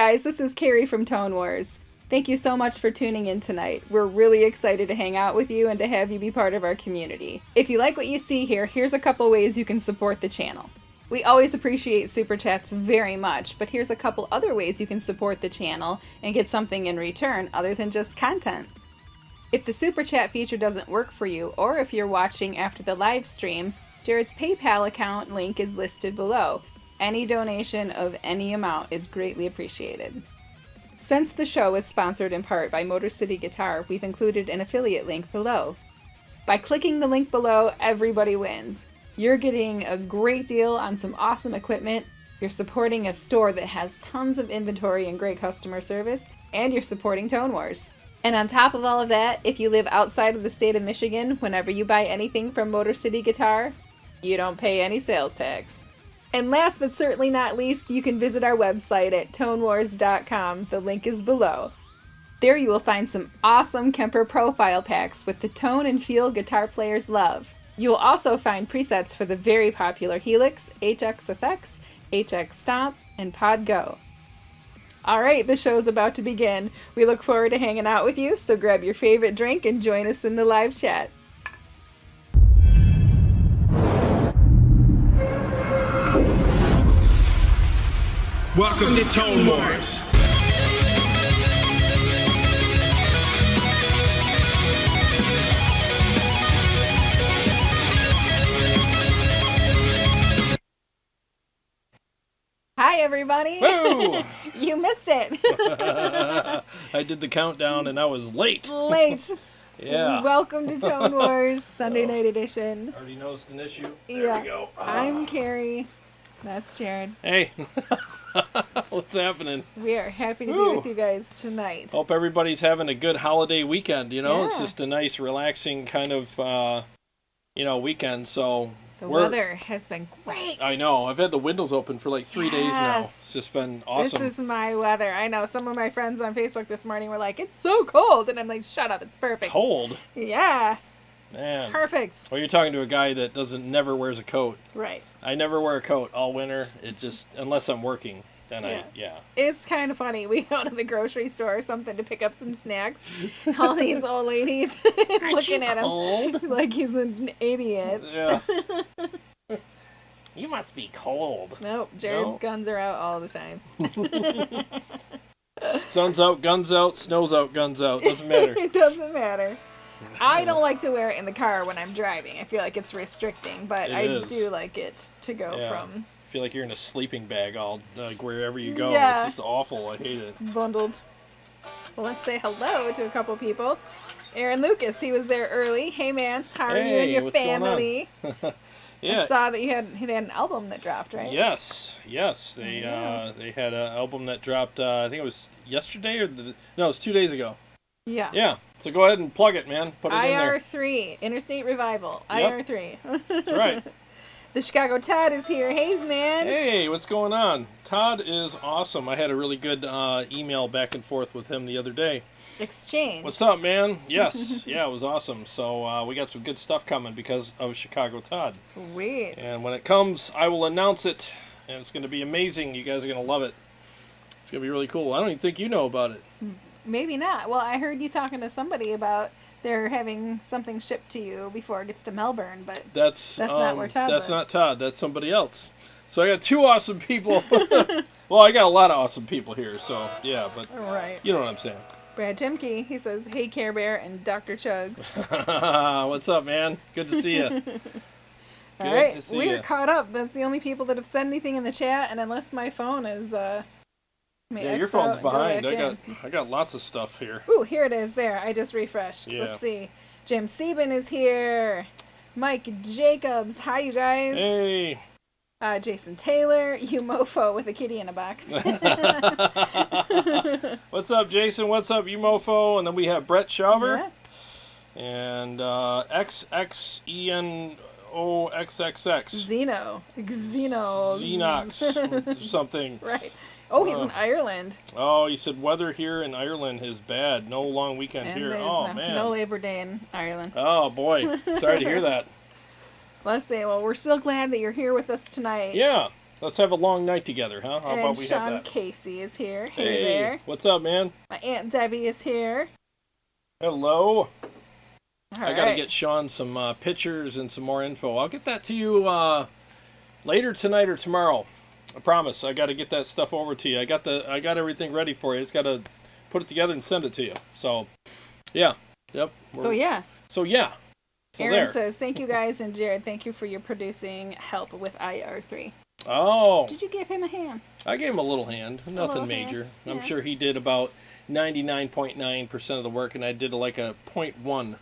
guys, this is Kari from Tone Wars. Thank you so much for tuning in tonight. We're really excited to hang out with you and to have you be part of our community. If you like what you see here, here's a couple ways you can support the channel. We always appreciate super chats very much, but here's a couple other ways you can support the channel and get something in return other than just content. If the super chat feature doesn't work for you, or if you're watching after the live stream, Jarrod's PayPal account link is listed below. Any donation of any amount is greatly appreciated. Since the show is sponsored in part by Motor City Guitar, we've included an affiliate link below. By clicking the link below, everybody wins. You're getting a great deal on some awesome equipment, you're supporting a store that has tons of inventory and great customer service, and you're supporting Tone Wars. And on top of all of that, if you live outside of the state of Michigan, whenever you buy anything from Motor City Guitar, you don't pay any sales tax. And last but certainly not least, you can visit our website at tonewars.com. The link is below. There you will find some awesome KEMPER profile packs with the tone and feel guitar players love. You will also find presets for the very popular HELIX, HX Effects, HX Stomp, and Pod Go. Alright, the show's about to begin. We look forward to hanging out with you, so grab your favorite drink and join us in the live chat. Welcome to Tone Wars. Hi everybody! Woo! You missed it! I did the countdown and I was late. Late! Yeah. Welcome to Tone Wars, Sunday night edition. Already noticed an issue. There Yeah. we go. I'm Kari. That's Jarrod. Hey. What's happening? We are happy to be Woo. with you guys tonight. Hope everybody's having a good holiday weekend, you know? It's Yeah. just a nice, relaxing kind of, weekend, so... The weather has been great. I know. I've had the windows open for like 3 days now. Yes. It's just been awesome. This is my weather. I know some of my friends on Facebook this morning were like, it's so cold. And I'm like, shut up, it's perfect. Cold? Yeah. Man. Perfect. Well, you're talking to a guy that never wears a coat. Right. I never wear a coat all winter. It just, unless I'm working, then Yeah. It's kind of funny. We go to the grocery store or something to pick up some snacks. All these old ladies looking at him like he's an idiot. Yeah. You must be cold. Nope. Jarrod's guns are out all the time. Sun's out, guns out, snow's out, guns out. Doesn't matter. It doesn't matter. I don't like to wear it in the car when I'm driving. I feel like it's restricting, but I do like it to go from... I feel like you're in a sleeping bag all wherever you go. Yeah. It's just awful. I hate it. Bundled. Well, let's say hello to a couple people. Aaron Lucas, he was there early. Hey, man, how are you and your what's going on? family? Yeah. I saw that he had an album that dropped, right? Yes. They had an album that dropped. I think it was yesterday it was 2 days ago. Yeah. Yeah. So go ahead and plug it, man. Put it in there. IR3, Interstate Revival. Yep. IR3. That's right. The Chicago Todd is here. Hey, man. Hey, what's going on? Todd is awesome. I had a really good email back and forth with him the other day. Exchange. What's up, man? Yes. Yeah, it was awesome. So we got some good stuff coming because of Chicago Todd. Sweet. And when it comes, I will announce it. And it's going to be amazing. You guys are going to love it. It's going to be really cool. I don't even think you know about it. Maybe not. Well, I heard you talking to somebody about they're having something shipped to you before it gets to Melbourne, but that's not where Todd That's lives. not Todd. That's somebody else. So I got two awesome people. Well, I got a lot of awesome people here, so yeah, but right. You know what I'm saying. Brad Jemke, he says, hey, Care Bear and Dr. Chugs. What's up, man? Good to see you. All right, we're caught up. That's the only people that have said anything in the chat, and unless my phone is... yeah, your phone's behind. I got lots of stuff here. Ooh, here it is. There, I just refreshed. Yeah. Let's see. Jim Sieben is here. Mike Jacobs. Hi, you guys. Hey. Jason Taylor. You mofo with a kitty in a box. What's up, Jason? What's up, you mofo? And then we have Brett Shauver. Yeah. And XXENOXXX. Xenox or something. Right. Oh, he's in Ireland. Oh, you said weather here in Ireland is bad. No long weekend And here. there's Oh, man. no Labor Day in Ireland. Oh, boy. Sorry to hear that. Let's see. Well, we're still glad that you're here with us tonight. Yeah. Let's have a long night together, huh? How about we Sean have that? Casey is here. Hey there. What's up, man? My Aunt Debbie is here. Hello. I got to right. get Sean some pictures and some more info. I'll get that to you later tonight or tomorrow. I promise. I got to get that stuff over to you. I got everything ready for you. Just got to put it together and send it to you. So, yeah. Yep. So yeah. So Aaron there. says, thank you guys, and Jarrod, thank you for your producing help with IR3. Oh. Did you give him a hand? I gave him a little hand. Nothing major. Yeah. I'm sure he did about 99.9% of the work, and I did like a 0.1.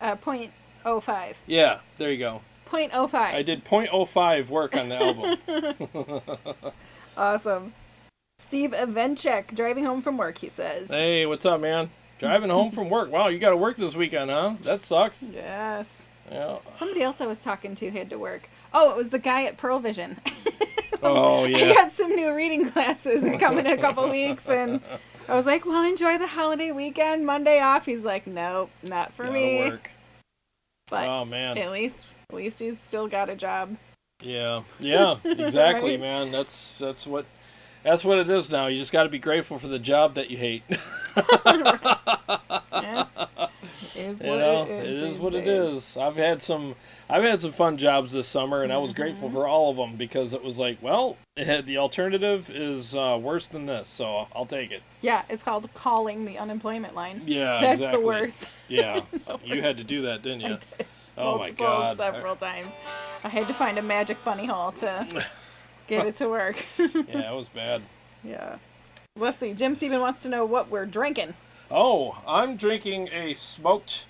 0.05. Yeah, there you go. 0.05. I did 0.05 work on the album. Awesome. Steve Evenchek, driving home from work, he says. Hey, what's up, man? Driving home from work. Wow, you got to work this weekend, huh? That sucks. Yes. Yeah. Somebody else I was talking to had to work. Oh, it was the guy at Pearl Vision. Oh, yeah. I got some new reading classes coming in a couple weeks, and I was like, well, enjoy the holiday weekend, Monday off. He's like, nope, not for me. Work. But oh, man. at least he's still got a job. Yeah, exactly, right? Man. That's what it is now. You just got to be grateful for the job that you hate. Yeah. It is what it is. I've had some fun jobs this summer, and I was grateful for all of them because it was like, well, the alternative is worse than this, so I'll take it. Yeah, it's called calling the unemployment line. Yeah, that's exactly. the worst. Yeah, you had to do that, didn't you? I did. Oh my God! Several times. I had to find a magic bunny hole to get it to work. Yeah, it was bad. Yeah. Let's see. Jim Steven wants to know what we're drinking. Oh, I'm drinking a smoked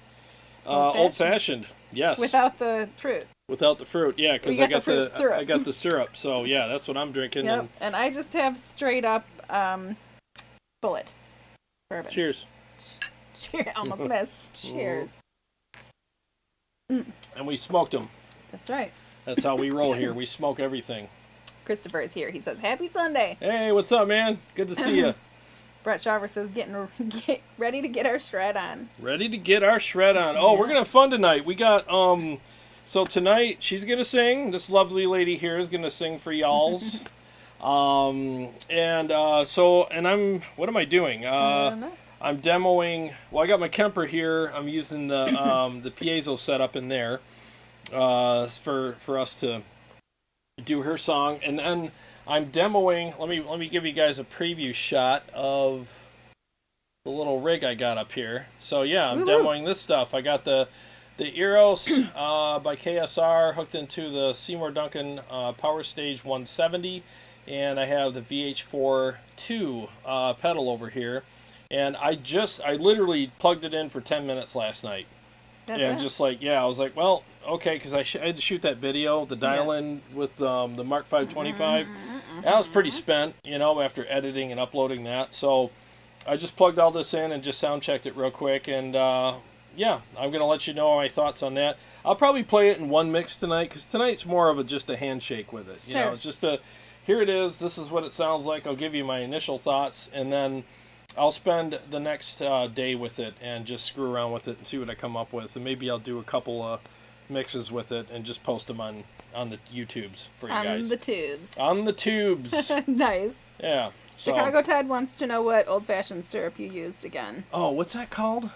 old-fashioned. Yes. Without the fruit. Without the fruit, yeah, because I got the syrup. I got the syrup. So yeah, that's what I'm drinking. Yep. And I just have straight up bullet bourbon. Cheers. Cheers. Almost missed. Cheers. And we smoked them. That's right. That's how we roll here. We smoke everything. Christopher is here. He says, "Happy Sunday." Hey, what's up, man? Good to see you. Brett Shaver says, get ready to get our shred on. Ready to get our shred on. Oh, we're gonna have fun tonight. We got so tonight she's gonna sing. This lovely lady here is gonna sing for y'alls. And what am I doing? I don't know. I'm demoing. Well, I got my KEMPER here. I'm using the the piezo setup in there for us to do her song, and then I'm demoing. Let me give you guys a preview shot of the little rig I got up here. So yeah, I'm demoing this stuff. I got the Eros by KSR hooked into the Seymour Duncan Powerstage 170, and I have the VH4-2 pedal over here. And I literally plugged it in for 10 minutes last night. Just like, I was like, well, okay, because I had to shoot that video, the dial-in with the Mark 525. That was pretty spent, after editing and uploading that. So I just plugged all this in and just sound-checked it real quick. And, I'm going to let you know my thoughts on that. I'll probably play it in one mix tonight, because tonight's more of just a handshake with it. Sure. It's just here it is, this is what it sounds like. I'll give you my initial thoughts, and then I'll spend the next day with it and just screw around with it and see what I come up with. And maybe I'll do a couple mixes with it and just post them on the YouTubes for you guys. On the tubes. Nice. Yeah. Chicago Ted wants to know what old-fashioned syrup you used again. Oh, what's that called?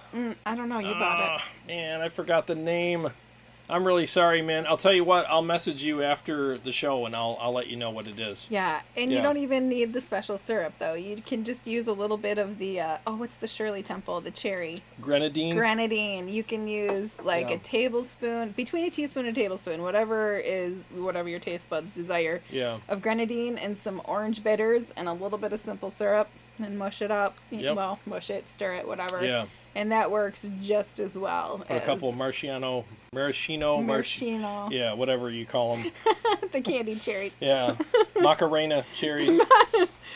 I don't know. You bought it. Man, I forgot the name. I'm really sorry, man. I'll tell you what. I'll message you after the show, and I'll let you know what it is. Yeah, and you don't even need the special syrup, though. You can just use a little bit of the, what's the Shirley Temple? The cherry. Grenadine. You can use, a tablespoon, between a teaspoon and a tablespoon, whatever your taste buds desire, of grenadine and some orange bitters and a little bit of simple syrup, and mush it up. Yep. Well, mush it, stir it, whatever. Yeah. And that works just as well. Put a couple of maraschino. Yeah, whatever you call them. The candied cherries. Yeah, Macarena cherries.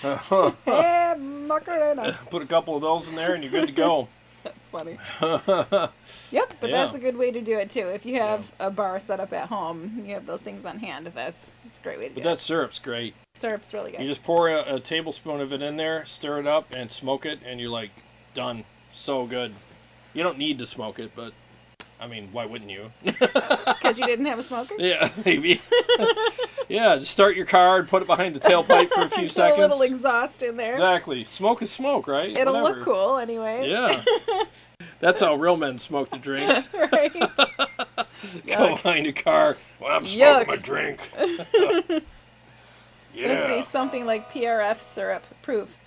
Hey, Macarena. Put a couple of those in there, and you're good to go. That's funny. Yep, but that's a good way to do it too. If you have a bar set up at home, you have those things on hand. That's a great way to do it. But that syrup's great. Syrup's really good. You just pour a tablespoon of it in there, stir it up, and smoke it, and you're like, done. So good. You don't need to smoke it, but I mean, why wouldn't you? Because you didn't have a smoker? Yeah, maybe. Yeah, just start your car and put it behind the tailpipe for a few Get seconds. a little exhaust in there. Exactly. Smoke is smoke, right? It'll Whatever. look cool anyway. Yeah. That's how real men smoke the drinks. Right. Go behind a car. Well, I'm smoking my drink. Yeah. Let's see, something like PRF syrup. Proof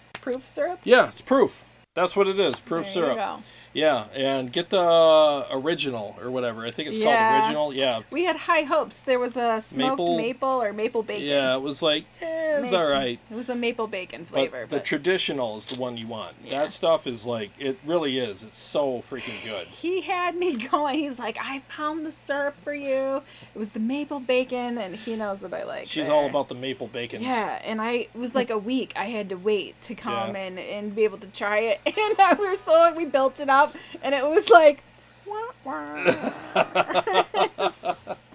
syrup? Yeah, it's proof. That's what it is. Proof There syrup. you go. Yeah, and get the original or whatever. I think it's called original. Yeah. We had high hopes. There was a smoked maple or maple bacon. Yeah, it was like, it's all right. It was a maple bacon flavor. But the traditional is the one you want. Yeah. That stuff is like, it really is. It's so freaking good. He had me going. He's like, I found the syrup for you. It was the maple bacon, and he knows what I like. She's there. all about the maple bacons. Yeah, and it was like a week. I had to wait to come and be able to try it. And we built it up, and it was like, it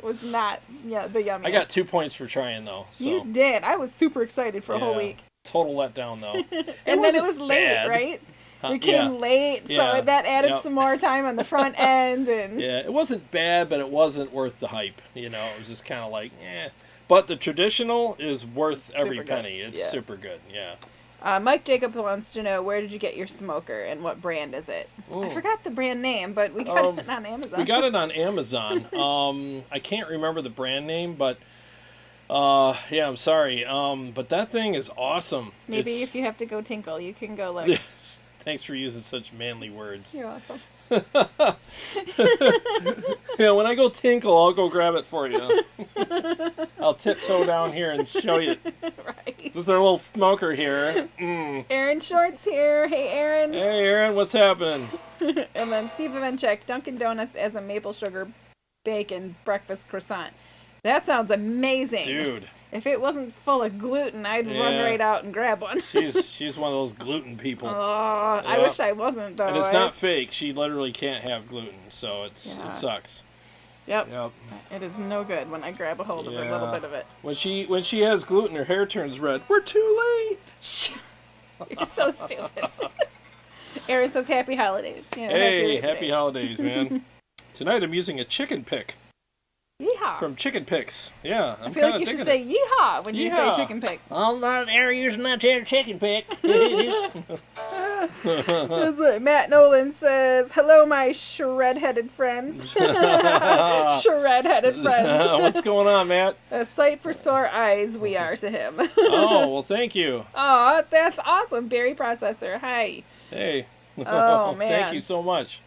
was not the yummiest. I got 2 points for trying, though. So. You did. I was super excited for a whole week. Total letdown, though. And then it was late, bad. Right? We came late, so that added some more time on the front end. And yeah, it wasn't bad, but it wasn't worth the hype. You know, it was just kind of like, eh. But the traditional is worth every penny. It's super good, yeah. Mike Jacob wants to know, where did you get your smoker and what brand is it? Ooh. I forgot the brand name, but we got it on Amazon. We got it on Amazon. I can't remember the brand name, but yeah, I'm sorry. But that thing is awesome. Maybe if you have to go tinkle, you can go look. Thanks for using such manly words. You're welcome. Yeah, when I go tinkle, I'll go grab it for you. I'll tiptoe down here and show you. Right. This is our little smoker here. Aaron Short's here. Hey, Aaron. Hey, Aaron, what's happening? And then Steve Ivanchek, Dunkin' Donuts as a maple sugar bacon breakfast croissant. That sounds amazing. Dude. If it wasn't full of gluten, I'd run right out and grab one. She's one of those gluten people. Oh, I wish I wasn't, though. And it's not fake. She literally can't have gluten, so it sucks. Yep. It is no good when I grab a hold of a little bit of it. When she has gluten, her hair turns red. We're too late. You're so stupid. Aaron says happy holidays. Yeah, hey, happy holidays, man. Tonight I'm using a chicken pick. Yeehaw. From Chicken Picks. Yeah, I feel like you should say yeehaw when you say chicken pick. I'm not there using that chicken pick. That's what Matt Nolan says. Hello, my shred-headed friends. Shred-headed friends. What's going on, Matt? A sight for sore eyes we are to him. Oh, well, thank you. Aw, that's awesome. Berry Processor. Hi. Hey. Oh, man. Thank you so much.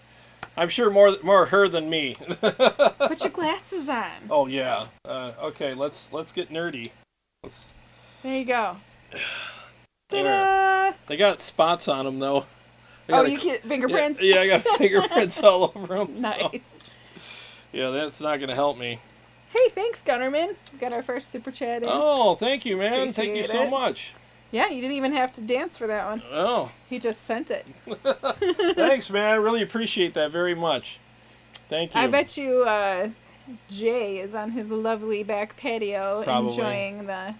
I'm sure more her than me. Put your glasses on. Oh yeah. Okay, let's get nerdy. There you go. Ta-da! They got spots on them though. You get fingerprints? Yeah, I got fingerprints all over them. Nice. So. Yeah, that's not gonna help me. Hey, thanks, Gunnerman. We got our first super chat in. Oh, thank you, man. Appreciate Thank you so much. Yeah, you didn't even have to dance for that one. Oh. He just sent it. Thanks, man. I really appreciate that very much. Thank you. I bet you Jay is on his lovely back patio enjoying the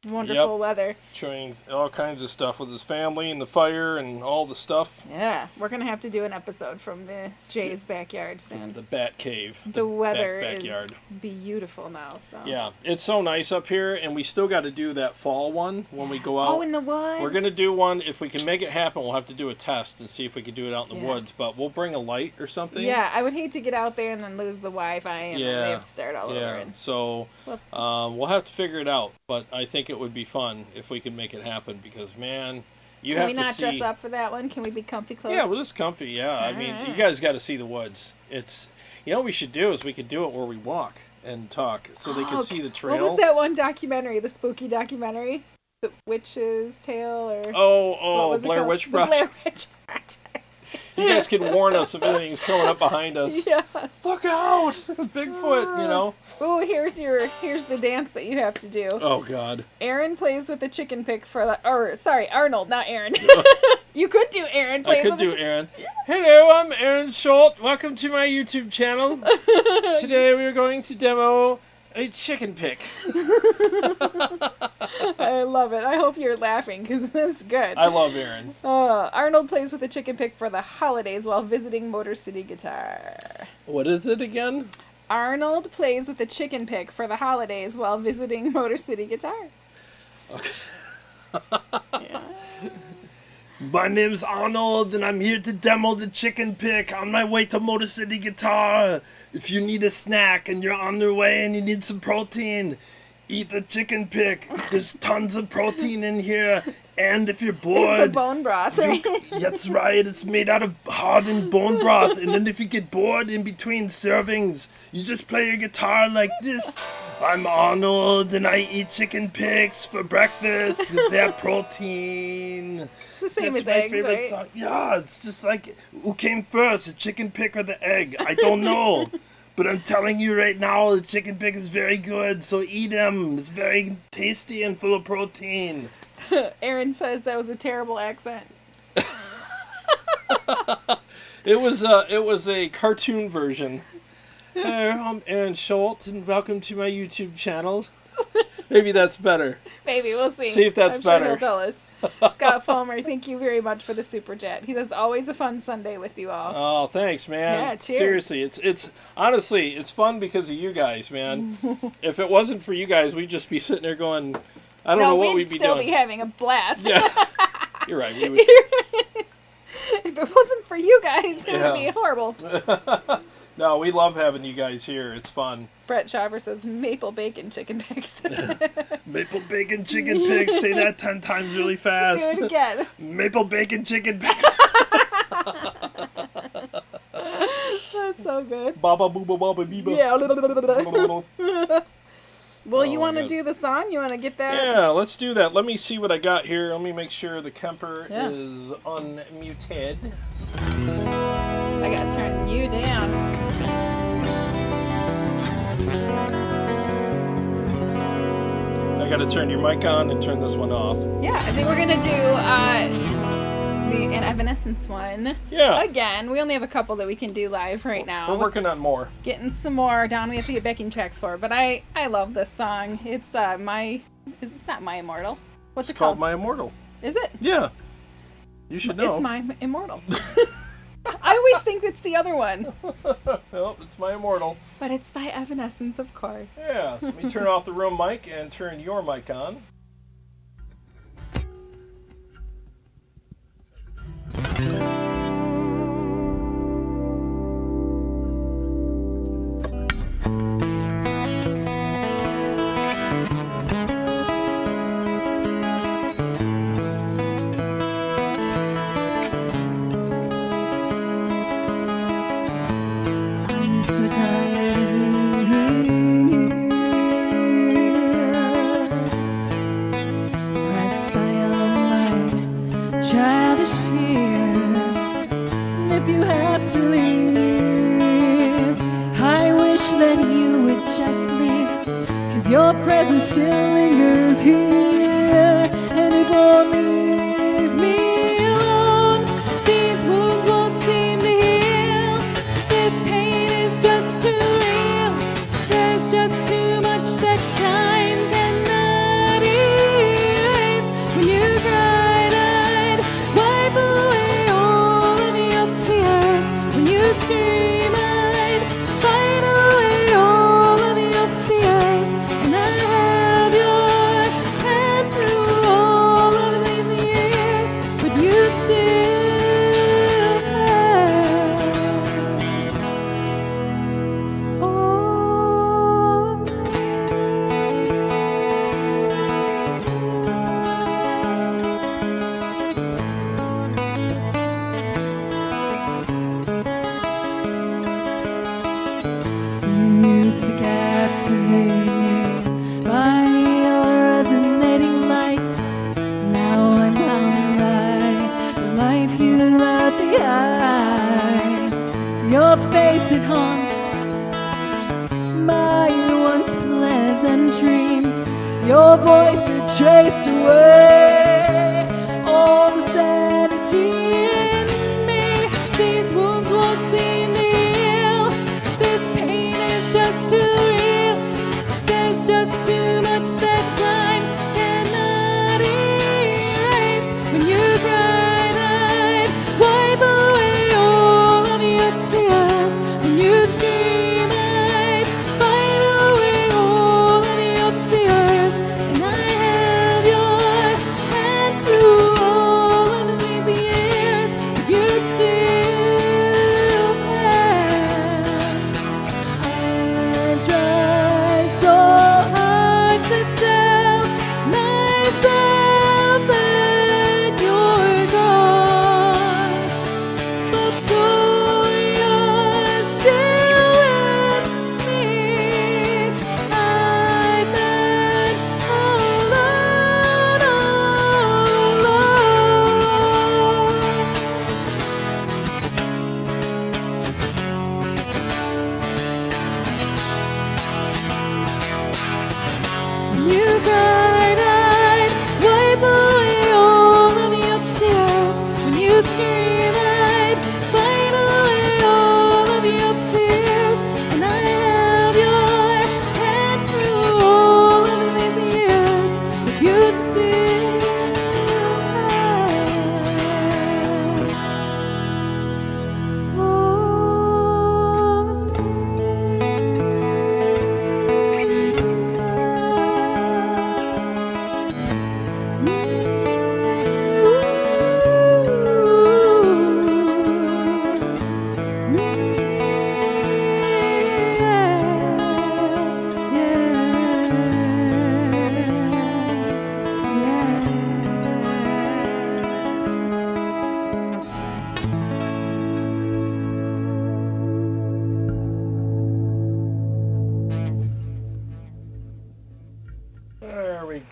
wonderful weather. Enjoying all kinds of stuff with his family and the fire and all the stuff. Yeah, we're going to have to do an episode from the Jay's backyard soon. The bat cave. The weather backyard. is beautiful now. So. Yeah, it's so nice up here, and we still got to do that fall one when we go out. Oh, in the woods? We're going to do one. If we can make it happen, we'll have to do a test and see if we can do it out in the woods, but we'll bring a light or something. Yeah, I would hate to get out there and then lose the Wi-Fi and then we have to start all over. Yeah, so we'll have to figure it out, but I think it would be fun if we could make it happen because, man, you have to see... Can we not dress up for that one? Can we be comfy clothes? Yeah, well, it's comfy, yeah. I mean, you guys got to see the woods. It's... You know what we should do is we could do it where we walk and talk so they can see the trail. What was that one documentary, the spooky documentary? The Witch's Tale or... Oh, Blair Witch Project. Blair Witch Project. You guys can warn us if anything's coming up behind us. Yeah. Look out! Bigfoot, you know. Ooh, here's the dance that you have to do. Oh God. Aaron plays with the chicken pick Arnold, not Aaron. You could do Aaron plays with Aaron. Hello, I'm Aaron Schultz. Welcome to my YouTube channel. Today we are going to demo a chicken pick. I love it. I hope you're laughing because that's good. I love Aaron. Arnold plays with a chicken pick for the holidays while visiting Motor City Guitar. What is it again? Arnold plays with a chicken pick for the holidays while visiting Motor City Guitar. Okay. Yeah. My name's Arnold, and I'm here to demo the chicken pick on my way to Motor City Guitar. If you need a snack and you're on your way and you need some protein, eat the chicken pick. There's tons of protein in here. And if you're bored... It's the bone broth, right? That's right. It's made out of hardened bone broth. And then if you get bored in between servings, you just play your guitar like this. I'm Arnold, and I eat chicken picks for breakfast because they have protein. It's the same That's as my eggs, favorite right? song. Yeah, it's just like, who came first, the chicken pick or the egg? I don't know. But I'm telling you right now, the chicken pick is very good, so eat them. It's very tasty and full of protein. Aaron says that was a terrible accent. It was a cartoon version. Hello, I'm Aaron Schultz, and welcome to my YouTube channel. Maybe that's better. Maybe, we'll see. See if that's I'm better. Sure he'll tell us. Scott Fulmer, thank you very much for the super chat. He says, always a fun Sunday with you all. Oh, thanks, man. Yeah, cheers. Seriously, it's honestly, it's fun because of you guys, man. If it wasn't for you guys, we'd just be sitting there going, I don't know what we'd be doing. We'd still be having a blast. Yeah, you're right. We would. If it wasn't for you guys, it would be horrible. No, we love having you guys here. It's fun. Brett Shaver says maple bacon chicken picks. Maple bacon chicken picks. Say that 10 times really fast. Do it again. Maple bacon chicken picks. That's so good. Baba booba baba biba. Yeah. Well, Oh, you want to God. do the song? You want to get that? Yeah, let's do that. Let me see what I got here. Let me make sure the Kemper Yeah. is unmuted. I gotta turn you down. I gotta turn your mic on and turn this one off. Yeah, I think we're gonna do an Evanescence one. Yeah. Again, we only have a couple that we can do live right now. We're working on more. Getting some more down. We have to get backing tracks for, but I love this song. It's it's not My Immortal. What's It's it called? called My Immortal. Is it? Yeah. You should know. It's My Immortal. I always think it's the other one, Well, it's My Immortal. but it's by Evanescence, of course. Yeah, so let me turn off the room mic and turn your mic on. I'm so tired of being here, suppressed by all my childish fears. And if you have to leave, I wish that you would just leave, 'cause your presence still lingers here, and it won't leave me alone. These wounds won't seem to heal. This pain is just too real. There's just too much that time cannot erase. When you cried, I'd wipe away all of your tears. When you scream, I'd fight away all of your fears. And I have your hand through all of these years, but you'd still have all of me. You used to captivate me by your resonating light. Now I'm bound by the life you left behind. Your face, it haunts my once pleasant dreams. Your voice, it chased away all the sanity in me. These wounds won't seem to heal. This pain is just too real. There's just too much that time cannot erase. When you cried, I'd wipe away all of your tears. When you scream, I'd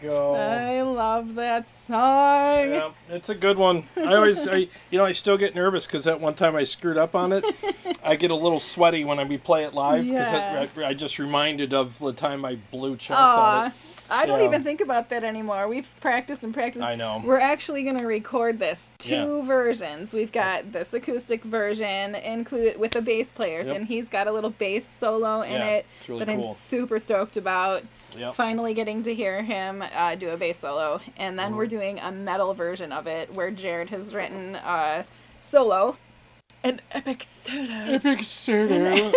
go. I love that song. Yeah, it's a good one. I still get nervous because that one time I screwed up on it. I get a little sweaty when we play it live because Yeah. I just reminded of the time I blew chunks on it. I don't Yeah. even think about that anymore. We've practiced and practiced. I know. We're actually going to record this. Two Yeah. versions. We've got this acoustic version included with the bass players, Yep. and he's got a little bass solo in Yeah, it it's really that I'm cool. super stoked about. Yep. Finally getting to hear him do a bass solo. And then we're doing a metal version of it where Jarrod has written solo. An epic solo. Epic solo.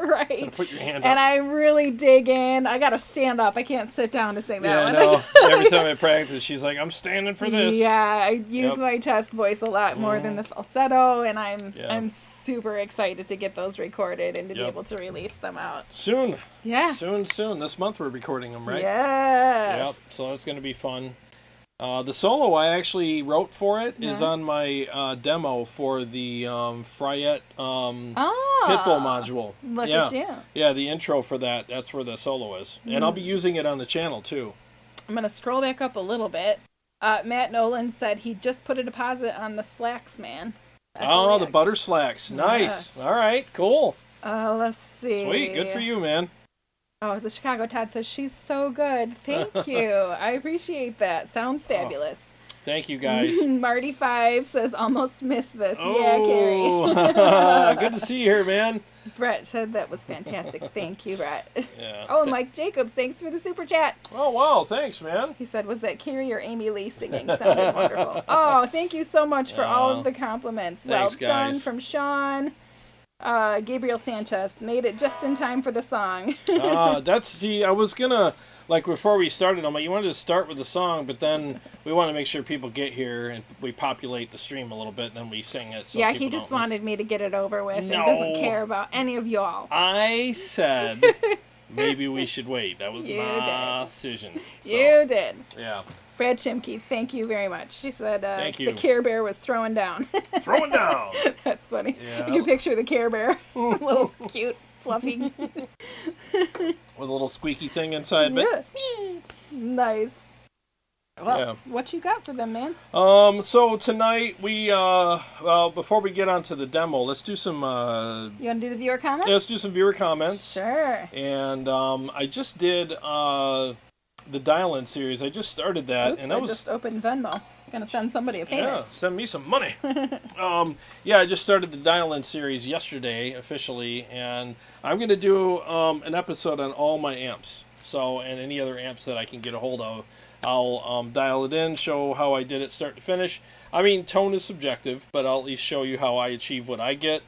Right. Put your hand And up. I really dig in. I gotta stand up. I can't sit down to sing that Yeah, I one. know. Every time I practice, she's like, I'm standing for this. Yeah, I use Yep. my chest voice a lot more than the falsetto, and Yeah. I'm super excited to get those recorded and to be Yep. able to release them out. Soon. Yeah. Soon. This month we're recording them, right? Yes. Yep. So that's going to be fun. The solo I actually wrote for it is Yeah. on my demo for the Fryette Oh. Pitbull module. Look yeah. at you. Yeah, the intro for that. That's where the solo is. And I'll be using it on the channel too. I'm gonna scroll back up a little bit. Matt Nolan said he just put a deposit on the Slacks Man. Oh, the SLX. butter slacks. Nice. All right, cool. Let's see. Sweet. Good for you, man. Oh, the Chicago Todd says she's so good. Thank you. I appreciate that. Sounds fabulous. Thank you, guys. Marty5 says almost missed this. Yeah, Kari. Oh, good to see you here, man. Brett said that was fantastic. Thank you, Brett. Yeah. Oh, Mike Jacobs, thanks for the super chat. Oh, wow. Thanks, man. He said, was that Kari or Amy Lee singing? Sounded wonderful. Oh, thank you so much for all of the compliments. Thanks, well done guys. from Sean. Gabriel Sanchez made it just in time for the song. I was gonna, like, before we started, I'm like, you wanted to start with the song, but then we want to make sure people get here and we populate the stream a little bit, and then we sing it. So Yeah, people he just don't miss. wanted me to get it over with and No. doesn't care about any of y'all. I said maybe we should wait. That was You my did. decision. So, You did. Yeah. Brad Chimke, thank you very much. She said Thank the you. Care Bear was throwing down. Throw it down. That's funny. Yeah. You can picture the Care Bear. Little cute, fluffy. With a little squeaky thing inside. But Yeah. Nice. Well, Yeah. what you got for them, man? So tonight we before we get onto the demo, let's do some You want to do the viewer comments? let's do some viewer comments. Sure. And I just did the dial-in series. I just started that, Oops, and I that was just opened Venmo. Gonna send somebody a payment. yeah. Send me some money. Yeah, I just started the dial-in series yesterday officially, and I'm gonna do an episode on all my amps. So and any other amps that I can get a hold of, I'll dial it in, show how I did it start to finish. I mean, tone is subjective, but I'll at least show you how I achieve what I get.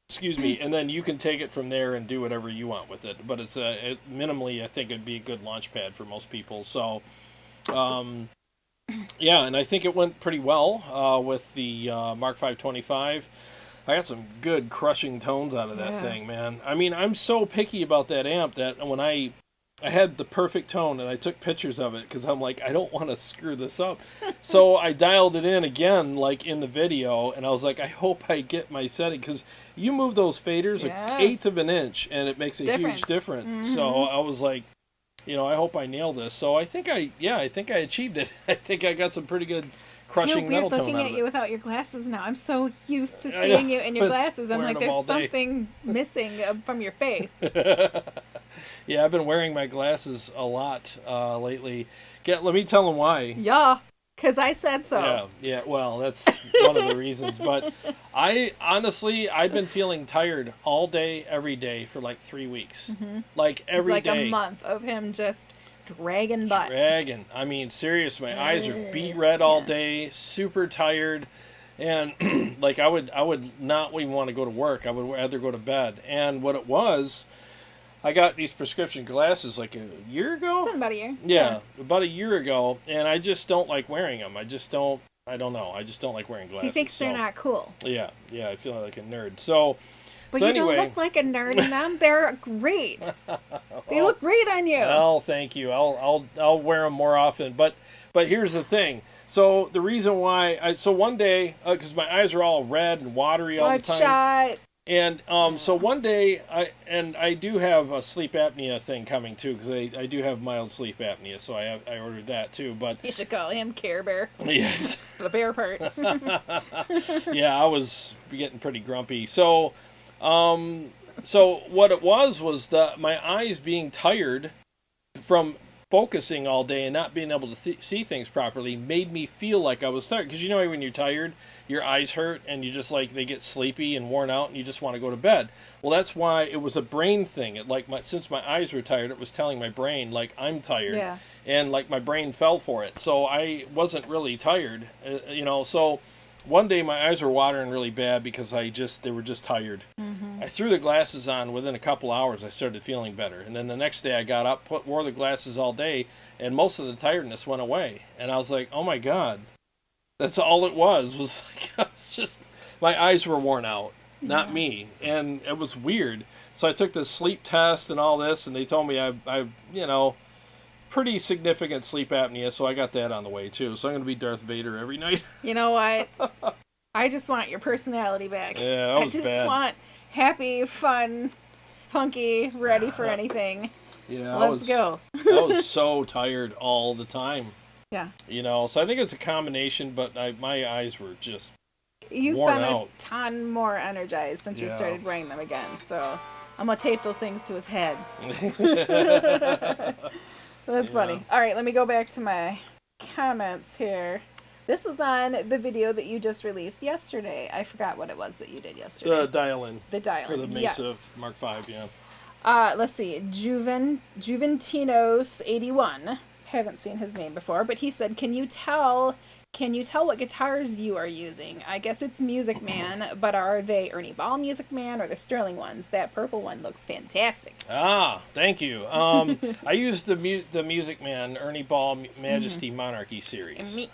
Excuse me, and then you can take it from there and do whatever you want with it. But it's minimally, I think it'd be a good launch pad for most people. So, yeah, and I think it went pretty well with the Mark 525. I got some good crushing tones out of that Yeah. thing, man. I mean, I'm so picky about that amp that when I had the perfect tone and I took pictures of it because I'm like, I don't want to screw this up. So I dialed it in again, like in the video, and I was like, I hope I get my setting because you move those faders Yes. an eighth of an inch and it makes a Difference. huge difference. So I was like, I hope I nail this. So I think I achieved it. I think I got some pretty good I crushing feel metal weird tone looking out at of you it. without your glasses now. I'm so used to I seeing know. you in your glasses. I'm Wearing like, them all there's day. something missing from your face. Yeah, I've been wearing my glasses a lot lately. Let me tell them why. Yeah, because I said so. Yeah. Well, that's one of the reasons. But I've been feeling tired all day, every day for like 3 weeks. Like every it's like day. a month of him just dragging butt. Dragging. I mean, serious. My eyes are beet red all day. Super tired, and like I would not even want to go to work. I would rather go to bed. And what it was, I got these prescription glasses like a year ago. It's been about a year. Yeah, about a year ago, and I just don't like wearing them. I don't know. I just don't like wearing glasses. He thinks they're so- not cool. Yeah, I feel like a nerd. So, But so you anyway, don't look like a nerd in them. They're great. They look great on you. well, thank you. I'll wear them more often. But here's the thing. So the reason why, so one day, because my eyes are all red and watery all the time. Bloodshot. And so one day, I do have a sleep apnea thing coming too, because I do have mild sleep apnea, so I ordered that too. But You should call him Care Bear. yes, The bear part. yeah, I was getting pretty grumpy. So, so what it was my eyes being tired from focusing all day and not being able to see things properly made me feel like I was tired. Because you know when you're tired, your eyes hurt and you just like they get sleepy and worn out and you just want to go to bed. Well, that's why it was a brain thing. It since my eyes were tired, it was telling my brain like I'm tired. Yeah. And like my brain fell for it. So I wasn't really tired, So one day my eyes were watering really bad because they were just tired. Mm-hmm. I threw the glasses on. Within a couple hours, I started feeling better. And then the next day I got up, wore the glasses all day, and most of the tiredness went away. And I was like, oh my God, that's all it was like, my eyes were worn out, not me. And it was weird. So I took this sleep test and all this, and they told me I pretty significant sleep apnea, so I got that on the way too. So I'm going to be Darth Vader every night. You know what? I just want your personality back. Yeah, that was I just bad. want happy, fun, spunky, ready for anything. Yeah, Let's go. I was so tired all the time. Yeah. So I think it's a combination, but my eyes were just You've worn been out. a ton more energized since you Yeah. started wearing them again, so I'm going to tape those things to his head. That's funny. All right, let me go back to my comments here. This was on the video that you just released yesterday. I forgot what it was that you did yesterday. The dial-in. The dial-in, For the Mesa yes. Mark V, yeah. Let's see. Juventinos81. Haven't seen his name before, but he said, Can you tell what guitars you are using? I guess it's Music Man, but are they Ernie Ball Music Man or the Sterling ones? That purple one looks fantastic. Ah, thank you. I used the Music Man Ernie Ball Majesty Monarchy series.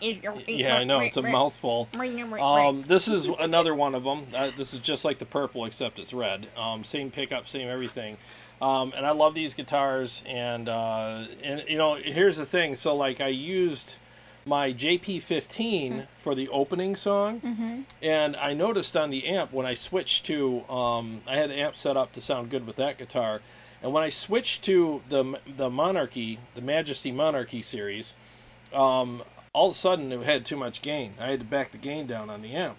Yeah, I know, it's a mouthful. This is another one of them. This is just like the purple, except it's red. Same pickup, same everything. And I love these guitars. And here's the thing. So, like, I used my JP15 for the opening song, and I noticed on the amp when I switched to, I had the amp set up to sound good with that guitar, and when I switched to the Monarchy, the Majesty Monarchy series, all of a sudden it had too much gain. I had to back the gain down on the amp.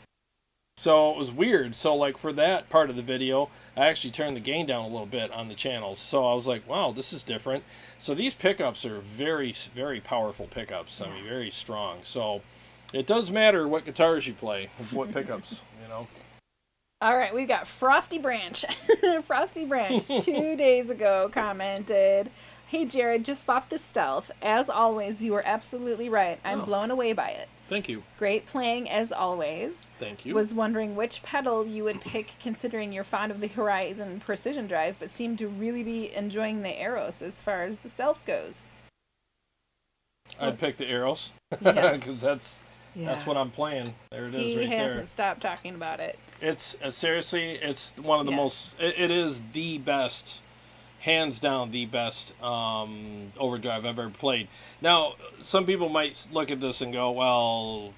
So it was weird. So like for that part of the video, I actually turned the gain down a little bit on the channels. So I was like, wow, this is different. So these pickups are very, very powerful pickups. I mean, very strong. So it does matter what guitars you play, what pickups, All right, we've got Frosty Branch. Frosty Branch 2 days ago commented, Hey Jarrod, just bought the Stealth. As always, you were absolutely right. I'm blown away by it. Thank you. Great playing as always. Thank you. Was wondering which pedal you would pick considering you're fond of the Horizon Precision Drive, but seem to really be enjoying the Eros as far as the Stealth goes. I'd pick the Eros Yeah. because that's what I'm playing. There it is, He right there. hasn't stopped talking about it. It's seriously, it's one of the most. It is the best, hands down, the best overdrive I've ever played. Now, some people might look at this and go, "Well,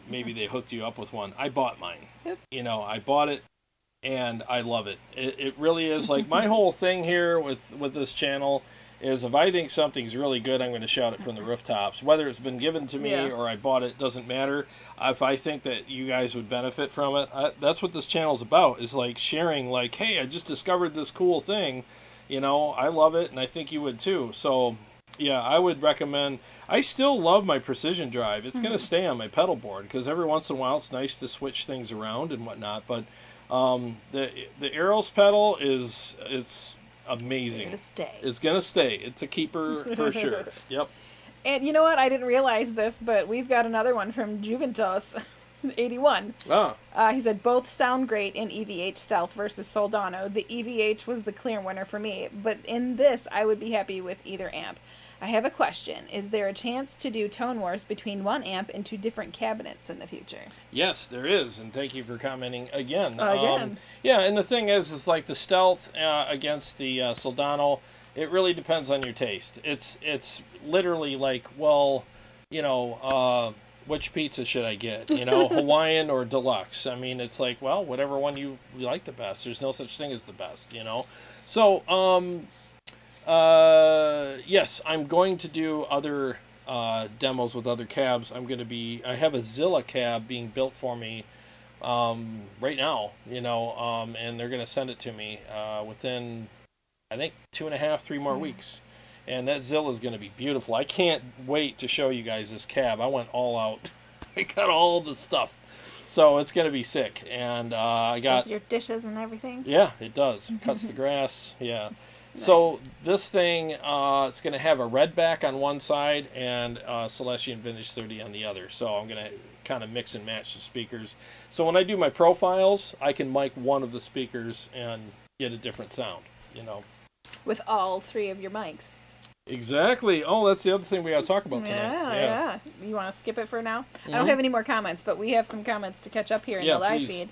maybe they hooked you up with one." I bought mine. Yep. I bought it, and I love it. It really is like my whole thing here with this channel is if I think something's really good, I'm going to shout it from the rooftops. Whether it's been given to me or I bought it, doesn't matter. If I think that you guys would benefit from it, that's what this channel's about, is like sharing, like, hey, I just discovered this cool thing. I love it, and I think you would too. So, yeah, I would recommend. I still love my Precision Drive. It's going to stay on my pedal board because every once in a while it's nice to switch things around and whatnot. But the Eros pedal it's amazing. It's gonna stay. It's a keeper for sure. Yep. And you know what? I didn't realize this, but we've got another one from Juventus 81. He said both sound great in EVH Stealth versus Soldano. The EVH was the clear winner for me, but in this I would be happy with either amp. I have a question. Is there a chance to do tone wars between one amp and two different cabinets in the future? Yes, there is, and thank you for commenting again. Yeah, and the thing is like the Stealth against the Soldano, it really depends on your taste. It's literally like, well, which pizza should I get? You know, Hawaiian or deluxe? I mean, it's like, well, whatever one you like the best. There's no such thing as the best, you know. So, yes, I'm going to do other demos with other cabs. I have a Zilla cab being built for me right now, you know, and they're going to send it to me within, I think, 2.5, 3 more weeks. And that Zilla is going to be beautiful. I can't wait to show you guys this cab. I went all out. I got all the stuff. So it's going to be sick. And I got... Does your dishes and everything? Yeah, it does. Cuts the grass. Yeah. Nice. So this thing, it's going to have a red back on one side and Celestian Vintage 30 on the other. So I'm going to kind of mix and match the speakers. So when I do my profiles, I can mic one of the speakers and get a different sound, you know. With all 3 of your mics. Exactly. Oh, that's the other thing we got to talk about tonight. Yeah. You want to skip it for now? Mm-hmm. I don't have any more comments, but we have some comments to catch up here in the live feed.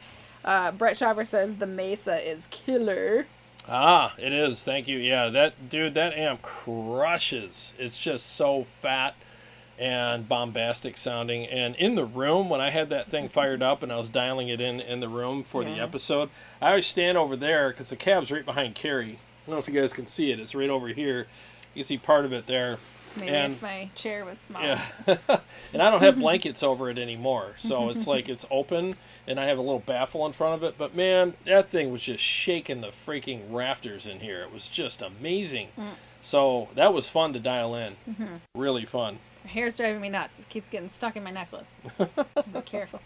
Brett Shaver says the Mesa is killer. Ah, it is. Thank you. Yeah, that amp crushes. It's just so fat and bombastic sounding. And in the room, when I had that thing fired up and I was dialing it in the room for the episode, I always stand over there because the cab's right behind Kari. I don't know if you guys can see it. It's right over here. You can see part of it there. Maybe if my chair was small. Yeah. And I don't have blankets over it anymore. So it's like it's open, and I have a little baffle in front of it. But, man, that thing was just shaking the freaking rafters in here. It was just amazing. So that was fun to dial in. Really fun. My hair's driving me nuts. It keeps getting stuck in my necklace. Be careful.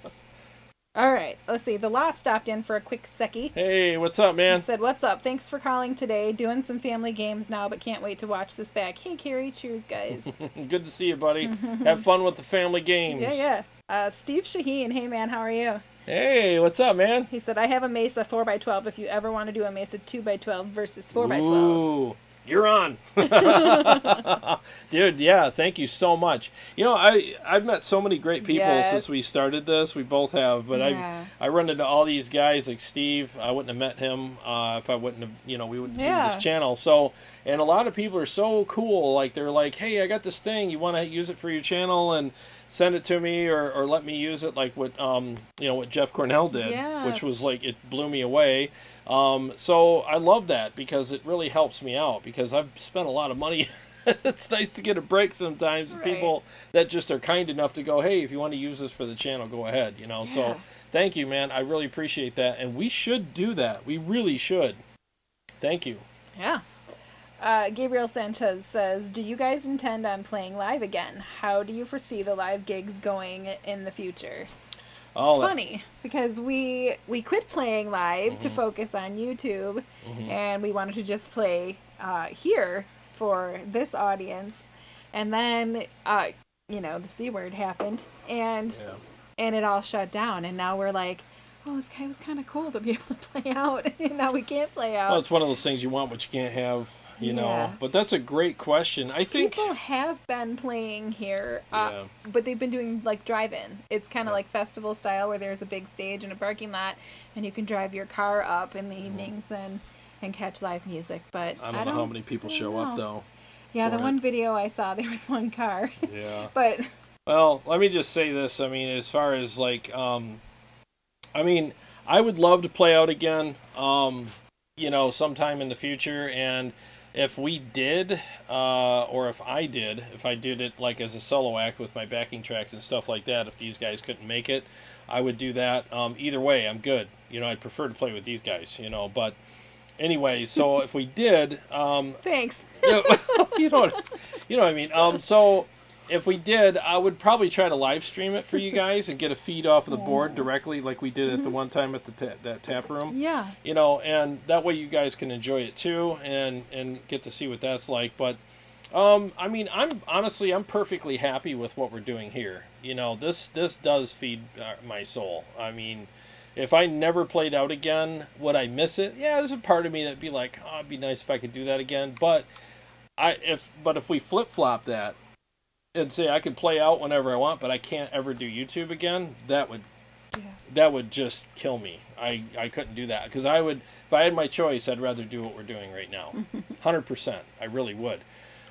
All right, let's see. The Lost stopped in for a quick seckie. Hey, what's up, man? He said, what's up? Thanks for calling today. Doing some family games now, but can't wait to watch this back. Hey, Kari. Cheers, guys. Good to see you, buddy. Have fun with the family games. Yeah. Steve Shaheen. Hey, man. How are you? Hey, what's up, man? He said, I have a Mesa 4x12 if you ever want to do a Mesa 2x12 versus 4x12. Ooh. You're on. Dude, yeah, thank you so much. You know, I've met so many great people since we started this. We both have, but I run into all these guys like Steve. I wouldn't have met him if I wouldn't have, you know, we wouldn't do this channel. So, and a lot of people are so cool. Like, they're like, hey, I got this thing. You want to use it for your channel and send it to me or let me use it, like what, you know, what Jeff Cornell did, which was like, it blew me away. So I love that because it really helps me out because I've spent a lot of money. It's nice to get a break sometimes. People that just are kind enough to go, hey, if you want to use this for the channel, go ahead, you know. So thank you, man. I really appreciate that. And we should do that. We really should. Thank you. Yeah. Gabriel Sanchez says, do you guys intend on playing live again? How do you foresee the live gigs going in the future? It's funny because we quit playing live to focus on YouTube, and we wanted to just play here for this audience, and then you know, the C word happened, and it all shut down, and now we're like, oh, this guy was kind of cool to be able to play out, and now we can't play out. Well, it's one of those things you want but you can't have. You know, but that's a great question. I think people have been playing here, but they've been doing like drive-in. It's kind of like festival style where there's a big stage and a parking lot, and you can drive your car up in the evenings and catch live music. But I don't know how many people show up though. Yeah, the one video I saw, there was one car. Yeah. But well, let me just say this. I mean, as far as like, I mean, I would love to play out again. You know, sometime in the future, and if we did, or if I did it like as a solo act with my backing tracks and stuff like that, if these guys couldn't make it, I would do that. Either way, I'm good. You know, I'd prefer to play with these guys, you know, but anyway, so if we did... Thanks. You know what I mean. So if we did, I would probably try to live stream it for you guys and get a feed off of the board directly like we did at the one time at the that tap room. Yeah. You know, and that way you guys can enjoy it too and get to see what that's like. But, I mean, I'm perfectly happy with what we're doing here. You know, this does feed my soul. I mean, if I never played out again, would I miss it? Yeah, there's a part of me that'd be like, oh, it'd be nice if I could do that again. But if we flip-flop that, and say I could play out whenever I want, but I can't ever do YouTube again, that would just kill me. I couldn't do that because if I had my choice, I'd rather do what we're doing right now, 100%. I really would.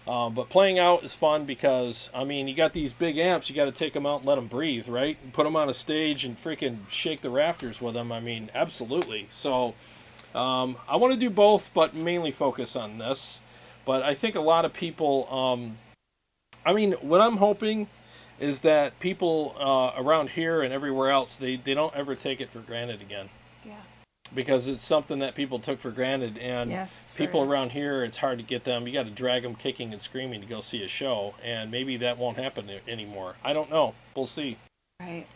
But playing out is fun because, I mean, you got these big amps, you got to take them out and let them breathe, right? Put them on a stage and freaking shake the rafters with them. I mean, absolutely. So I want to do both, but mainly focus on this. But I think a lot of people, I mean, what I'm hoping is that people around here and everywhere else, they don't ever take it for granted again. Yeah. Because it's something that people took for granted, and people around here, it's hard to get them. You got to drag them kicking and screaming to go see a show, and maybe that won't happen anymore. I don't know. We'll see. Right.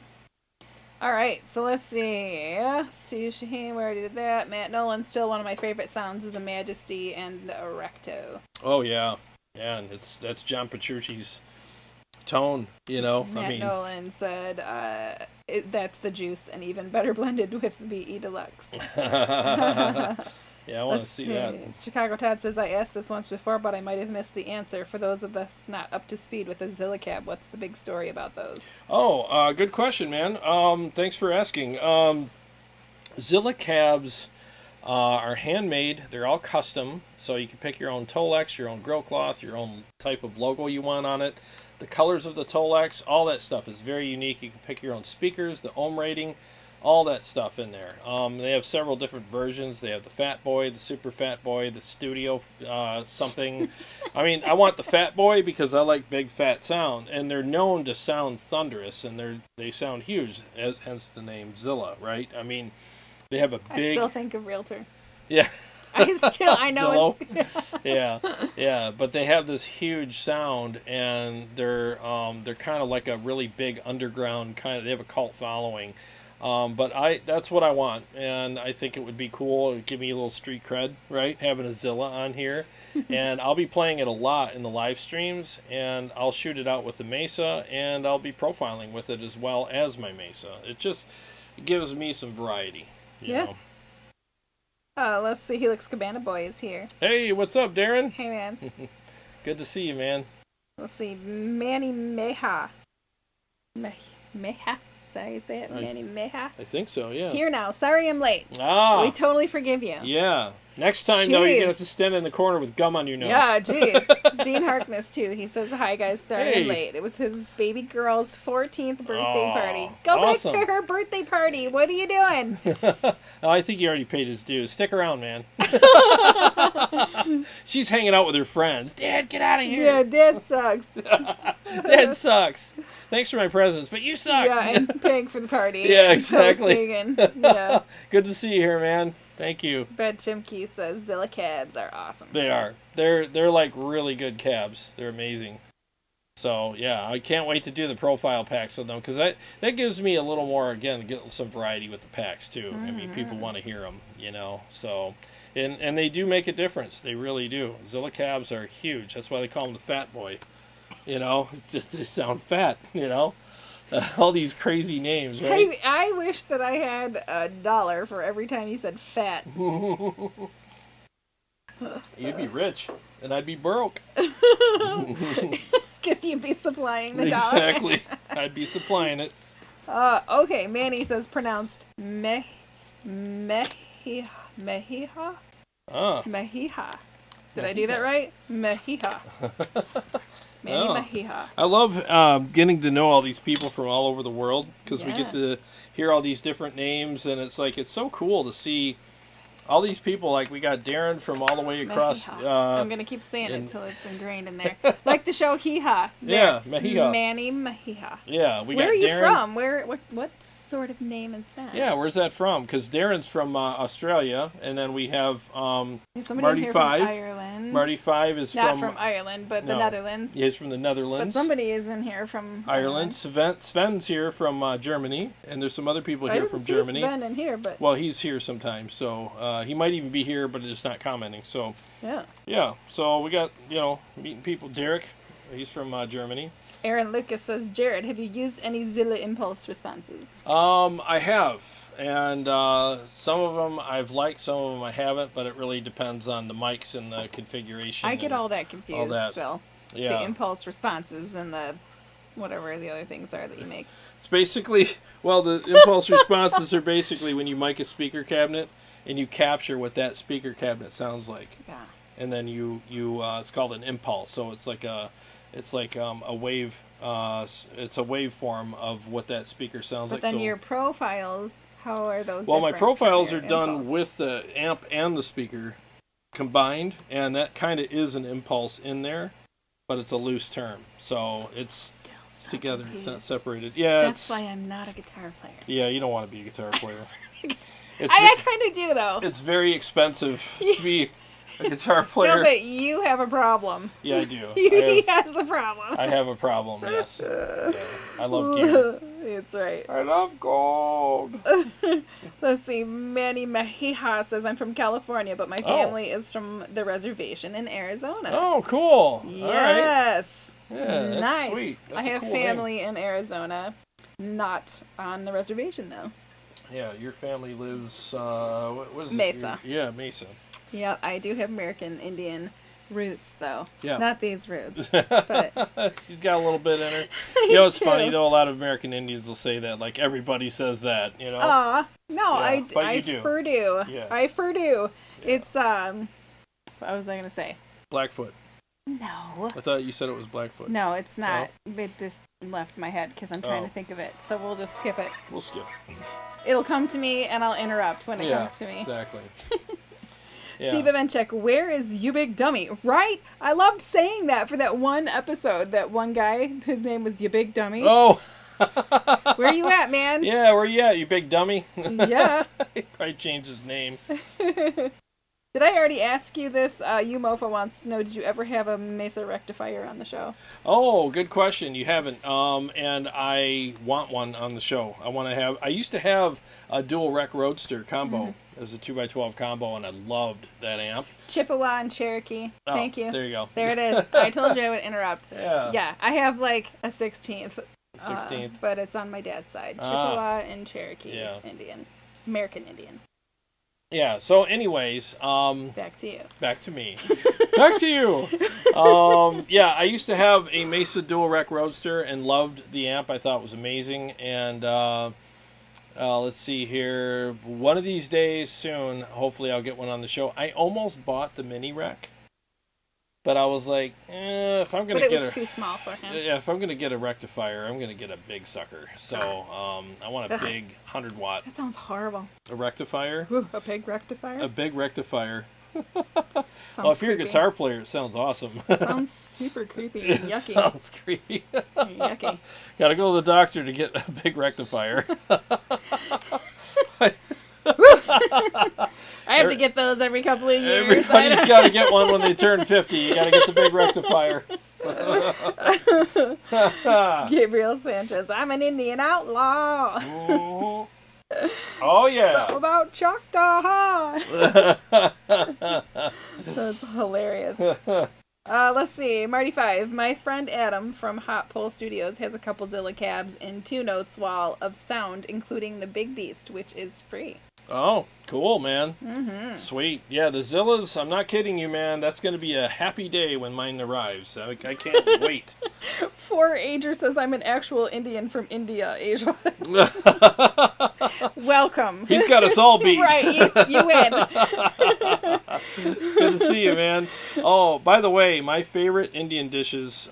All right, so let's see. Steve Shaheen, we already did that. Matt Nolan, still one of my favorite sounds is a Majesty and a Recto. Oh yeah, yeah, and that's John Petrucci's tone, you know. Matt Nolan said that's the juice and even better blended with BE Deluxe. Yeah, I want to see that. Chicago Todd says, I asked this once before, but I might have missed the answer. For those of us not up to speed with the Zilla Cab, what's the big story about those? Oh, good question, man. Thanks for asking. Zilla Cabs are handmade. They're all custom, so you can pick your own Tolex, your own grill cloth, your own type of logo you want on it. The colors of the Tolex, all that stuff is very unique. You can pick your own speakers, the ohm rating, all that stuff in there. They have several different versions. They have the Fat Boy, the Super Fat Boy, the Studio something. I mean, I want the Fat Boy because I like big fat sound, and they're known to sound thunderous, and they sound huge, hence the name Zilla, right? I mean, they have a big... I still think of Realtor. Yeah. I know it's... yeah, but they have this huge sound, and they're kind of like a really big underground kind of. They have a cult following, but that's what I want, and I think it would be cool. It would give me a little street cred, right? Having a Zilla on here, and I'll be playing it a lot in the live streams, and I'll shoot it out with the Mesa, and I'll be profiling with it as well as my Mesa. It just gives me some variety, you know? Let's see. Helix Cabana Boy is here. Hey, what's up, Darren? Hey, man. Good to see you, man. Let's see. Manny Meha. Meha? Is that how you say it? Manny Meha? I think so, yeah. Here now. Sorry I'm late. We totally forgive you. Yeah. Next time, though, you're going to have to stand in the corner with gum on your nose. Yeah, jeez. Dean Harkness, too. He says, hi, guys. Sorry I'm late. It was his baby girl's 14th birthday party. Go back to her birthday party. What are you doing? I think he already paid his dues. Stick around, man. She's hanging out with her friends. Dad, get out of here. Yeah, Dad sucks. Dad sucks. Thanks for my presents, but you suck. Yeah, and paying for the party. Yeah, exactly. Yeah. Good to see you here, man. Thank you. Brad Chimkey says Zilla cabs are awesome. They are. They're like really good cabs. They're amazing. So yeah, I can't wait to do the profile packs with them because that gives me a little more, again, get some variety with the packs too. Mm-hmm. I mean, people want to hear them, you know. So and they do make a difference. They really do. Zilla cabs are huge. That's why they call them the Fat Boy. You know, it's just they sound fat. You know. All these crazy names, right? Hey, I wish that I had $1 for every time you said fat. You'd be rich, and I'd be broke. Because you'd be supplying the dollar. Exactly. I'd be supplying it. Okay, Manny says pronounced Mehiha. Mehiha. Did I do that right? Mehiha. Manny Mehiha. I love getting to know all these people from all over the world because we get to hear all these different names, and it's like it's so cool to see all these people. Like we got Darren from all the way across. I'm gonna keep saying it until it's ingrained in there. Like the show Hee Ha. Yeah, Mehiha. Manny Mehiha. Yeah, we Where got Darren. Where are you from? What sort of name is that? Yeah, where's that from? Because Darren's from Australia, and then we have Marty here Five. From Ireland. Marty Five is not from Ireland, but the Netherlands. He's from the Netherlands. But somebody is in here from Ireland. Sven's here from Germany, and there's some other people here from Germany. Sven in here, but well, he's here sometimes, so he might even be here, but just not commenting. So yeah. So we got meeting people. Derek, he's from Germany. Aaron Lucas says, Jarrod, have you used any Zilla impulse responses? I have, and some of them I've liked, some of them I haven't, but it really depends on the mics and the configuration. I get all that confused all that. still. Yeah. The impulse responses and the whatever the other things are that you make. It's basically, the impulse responses are basically when you mic a speaker cabinet and you capture what that speaker cabinet sounds like. Yeah. and then you it's called an impulse. So it's like a wave. It's a waveform of what that speaker sounds like. But then so, your profiles, how are those? well, my different from profiles your are done impulse? with the amp and the speaker combined, and that kind of is an impulse in there, but it's a loose term. So it's together. It's not separated. Yeah, That's why I'm not a guitar player. Yeah, you don't want to be a guitar player. I kind of do though. It's very expensive to be a guitar player. No, but you have a problem. Yeah, I do. He has the problem. I have a problem. Yes. Yeah. I love gear. That's right. I love gold. Let's see. Manny Mahija says, I'm from California, but my family is from the reservation in Arizona. Oh, cool. Yes. All right. Yeah, that's nice. sweet. That's I a have cool family in Arizona, not on the reservation, though. Yeah, your family lives, what is Mesa. it? Yeah, Mesa. Yeah, I do have American Indian roots, though. Yeah. Not these roots, but... She's got a little bit in her. You know, it's funny, though, a lot of American Indians will say that. Like, everybody says that, you know? No, yeah, I fur do. Yeah. I fur do. Yeah. It's, what was I going to say? Blackfoot. No. I thought you said it was Blackfoot. No, it's not. It just left my head because I'm trying to think of it. So we'll just skip it. We'll skip. It'll come to me, and I'll interrupt when it comes to me. Exactly. Steve Evenchek, where is You Big Dummy? Right? I loved saying that for that one episode. That one guy, his name was You Big Dummy. Oh! Where you at, man? Yeah, where you at, you big dummy? Yeah. He probably changed his name. Did I already ask you this? You Mofa wants to know, did you ever have a Mesa rectifier on the show? Oh, good question. You haven't. And I want one on the show. I used to have a dual rec Roadster combo. Mm-hmm. It was a 2x12 combo, and I loved that amp. Chippewa and Cherokee. Oh, Thank you. There you go. There it is. I told you I would interrupt. Yeah. Yeah, I have like a 16th. 16th. But it's on my dad's side. Chippewa and Cherokee Indian. American Indian. Yeah, so anyways, back to you. Back to me. Back to you. Yeah, I used to have a Mesa Dual Rec Roadster and loved the amp. I thought it was amazing. And let's see here. One of these days soon, hopefully I'll get one on the show. I almost bought the Mini Rec. But I was like, if I'm gonna get it was too small for him. Yeah, if I'm gonna get a rectifier, I'm gonna get a big sucker. So I want a big 100-watt. That sounds horrible. A rectifier. Ooh, a big rectifier. A big rectifier. Well, if you're a guitar player, it sounds awesome. Sounds super creepy and yucky. Sounds creepy. Yucky. Gotta go to the doctor to get a big rectifier. I have to get those every couple of years. Everybody's got to get one when they turn 50. You got to get the big rectifier. Gabriel Sanchez, I'm an Indian outlaw. Ooh. Oh, yeah. Something about Choctaw. That's hilarious. Let's see. Marty 5. My friend Adam from Hot Pole Studios has a couple Zilla cabs in 2 notes wall of sound, including the Big Beast, which is free. Oh, cool, man. Mm-hmm. Sweet. Yeah, the Zillas, I'm not kidding you, man. That's going to be a happy day when mine arrives. I can't wait. 4Ager says I'm an actual Indian from India, Asia. Welcome. He's got us all beat. Right, you win. Good to see you, man. Oh, by the way, my favorite Indian dishes,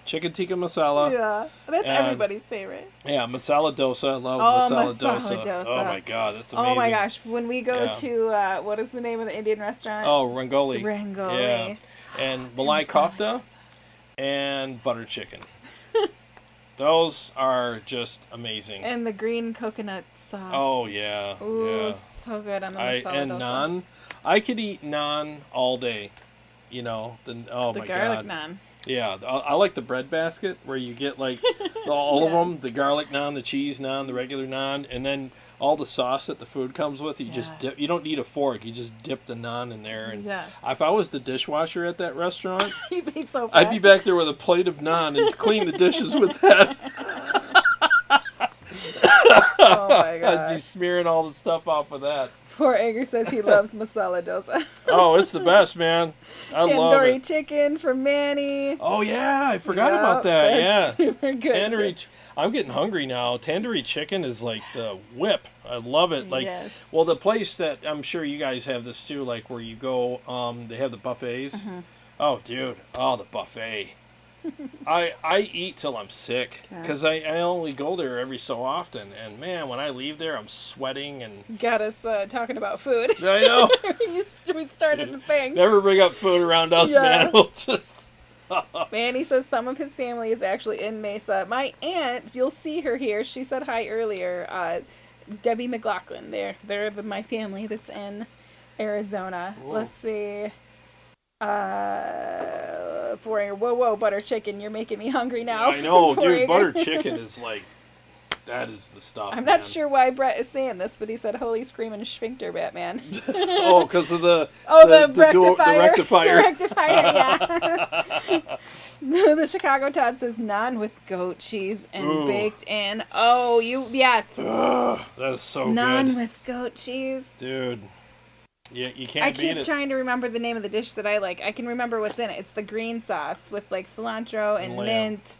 chicken tikka masala. Yeah, that's everybody's favorite. Yeah, masala dosa. I love masala dosa. Oh my god, that's amazing. Oh my gosh, when we go to, what is the name of the Indian restaurant? Oh, Rangoli. Rangoli. Yeah. And malai kofta and butter chicken. Those are just amazing. And the green coconut sauce. Oh, yeah. Ooh, yeah. so good on the masala dosa. And naan. I could eat naan all day. You know, the garlic naan. Yeah, I like the bread basket where you get like all of them, the garlic naan, the cheese naan, the regular naan, and then all the sauce that the food comes with. You just dip. You don't need a fork. You just dip the naan in there. And if I was the dishwasher at that restaurant, you'd be so fat. I'd be back there with a plate of naan and clean the dishes with that. Oh my god! I'd be smearing all the stuff off of that. Poor Edgar says he loves masala dosa. Oh, it's the best, man. I love Tandoori it. chicken from Manny. Oh yeah, I forgot about that. That's super good. Tandoori. I'm getting hungry now. Tandoori chicken is like the whip. I love it. Like, Yes. well, the place that I'm sure you guys have this too, like where you go, they have the buffets. Oh, dude. Oh, the buffet. I eat till I'm sick because I only go there every so often. And man, when I leave there, I'm sweating and. Got us talking about food. I know. We started the thing. Never bring up food around us, man. We'll just. Manny says some of his family is actually in Mesa. My aunt, you'll see her here. She said hi earlier. Debbie McLaughlin. They're my family that's in Arizona. Whoa. Let's see. Whoa, butter chicken. You're making me hungry now. I know, dude. Foreigner. Butter chicken is like, that is the stuff. I'm man. not sure why Brett is saying this, but he said, "Holy screaming sphincter, Batman." Oh, because of the rectifier. rectifier. The rectifier, yeah. The Chicago Todd says naan with goat cheese and baked in. Oh, yes. Ugh, that is so Naan good, with goat cheese. dude. You can't I beat keep it. trying to remember the name of the dish that I like. I can remember what's in it. It's the green sauce with like cilantro and Lamb. mint.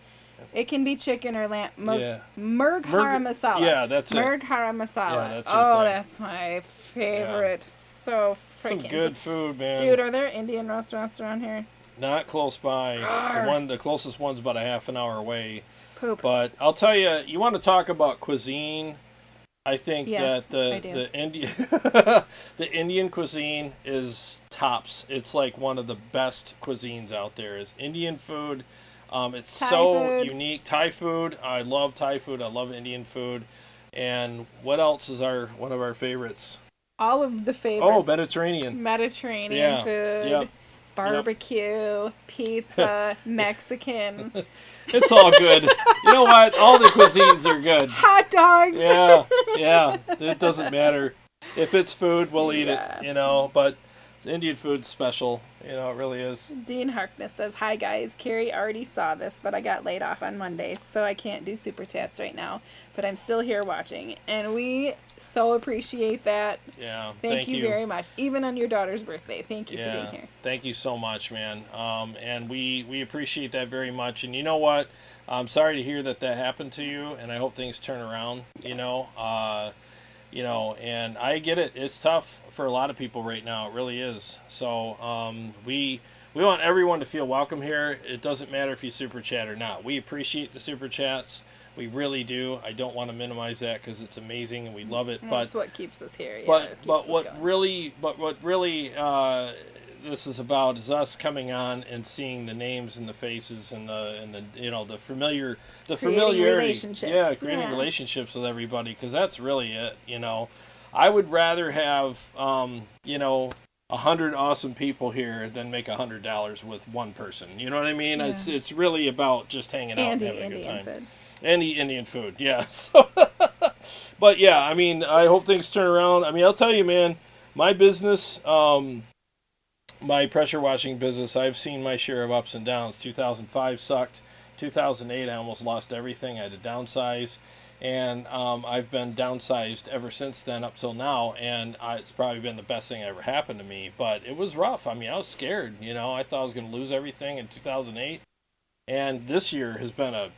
It can be chicken or lamb. Yeah. Merg hara masala. Yeah, that's it. Merg hara masala. Yeah, that's your thing. That's my favorite. So freaking Some good food, man. Dude, are there Indian restaurants around here? Not close by. The closest one's about a half an hour away. Poop. But I'll tell you, you want to talk about cuisine? I think Yes, that I do. the Indian the Indian cuisine is tops. It's like one of the best cuisines out there. Is Indian food. It's Thai so food. unique. Thai food. I love Thai food. I love Indian food. And what else is one of our favorites? All of the favorites. Oh, Mediterranean. Mediterranean food. Yep. Barbecue, pizza, Mexican. It's all good. You know what? All the cuisines are good. Hot dogs. Yeah. It doesn't matter. If it's food, we'll eat it, But Indian food's special. It really is. Dean Harkness says, "Hi guys, Kari already saw this, but I got laid off on Monday, so I can't do super chats right now. But I'm still here watching, and we so appreciate that. Yeah, Thank you very much. Even on your daughter's birthday, thank you for being here. Thank you so much, man. And we appreciate that very much. And you know what? I'm sorry to hear that happened to you, and I hope things turn around. And I get it. It's tough for a lot of people right now. It really is. So we want everyone to feel welcome here. It doesn't matter if you super chat or not. We appreciate the super chats. We really do. I don't want to minimize that because it's amazing and we love it. That's what keeps us here. But what really this is about is us coming on and seeing the names and the faces and the familiarity. Relationships. Yeah, creating relationships with everybody, because that's really it. I would rather have 100 awesome people here than make $100 with one person. You know what I mean? Yeah. It's really about just hanging out and having a good time. Food. And eat Indian food, yeah. So, but yeah, I mean, I hope things turn around. I mean, I'll tell you, man, my business, my pressure washing business, I've seen my share of ups and downs. 2005 sucked. 2008, I almost lost everything. I had to downsize. And I've been downsized ever since then up till now. And it's probably been the best thing that ever happened to me. But it was rough. I mean, I was scared. I thought I was going to lose everything in 2008. And this year has been a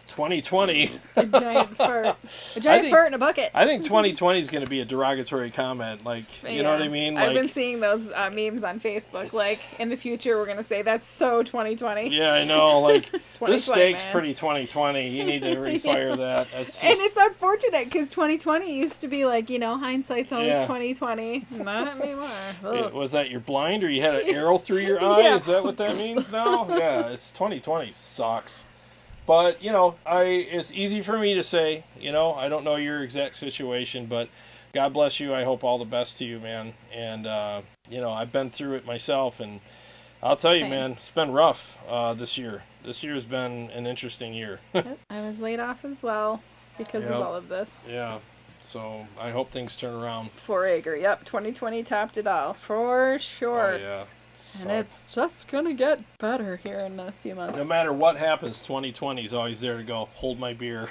2020. A giant fart. A giant fart in a bucket. I think 2020 is going to be a derogatory comment. Like, you know what I mean? I've been seeing those memes on Facebook. Like, in the future, we're going to say, that's so 2020. Yeah, I know. Like, this steak's man. pretty 2020. You need to refire that. That's just... And it's unfortunate because 2020 used to be like, hindsight's always 2020. Not anymore. Was that you're blind or you had an arrow through your eye? Yeah. Is that what that means now? Yeah, it's 2020 sucks. But, it's easy for me to say, I don't know your exact situation, but God bless you. I hope all the best to you, man. And, I've been through it myself, and I'll tell you, man, it's been rough this year. This year's been an interesting year. Yep, I was laid off as well because of all of this. Yeah. So I hope things turn around. 4-acre. Yep, 2020 topped it all, for sure. Oh, yeah. And it's just going to get better here in a few months. No matter what happens, 2020 is always there to go, hold my beer.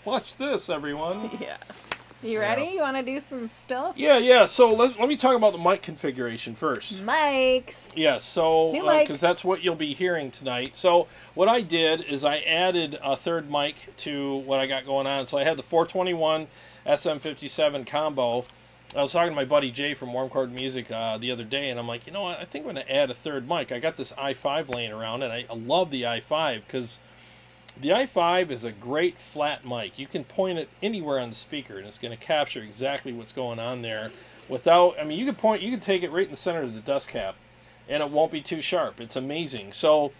Watch this, everyone. Yeah. You ready? You want to do some stuff? Yeah. So let me talk about the mic configuration first. Mics. Yes, so New mics. because that's what you'll be hearing tonight. So what I did is I added a third mic to what I got going on. So I had the 421 SM57 combo. I was talking to my buddy Jay from Warm Chord Music the other day, and I'm like, you know what? I think I'm going to add a third mic. I got this i5 laying around, and I love the i5 because the i5 is a great flat mic. You can point it anywhere on the speaker, and it's going to capture exactly what's going on there. Without, I mean, you can take it right in the center of the dust cap, and it won't be too sharp. It's amazing. So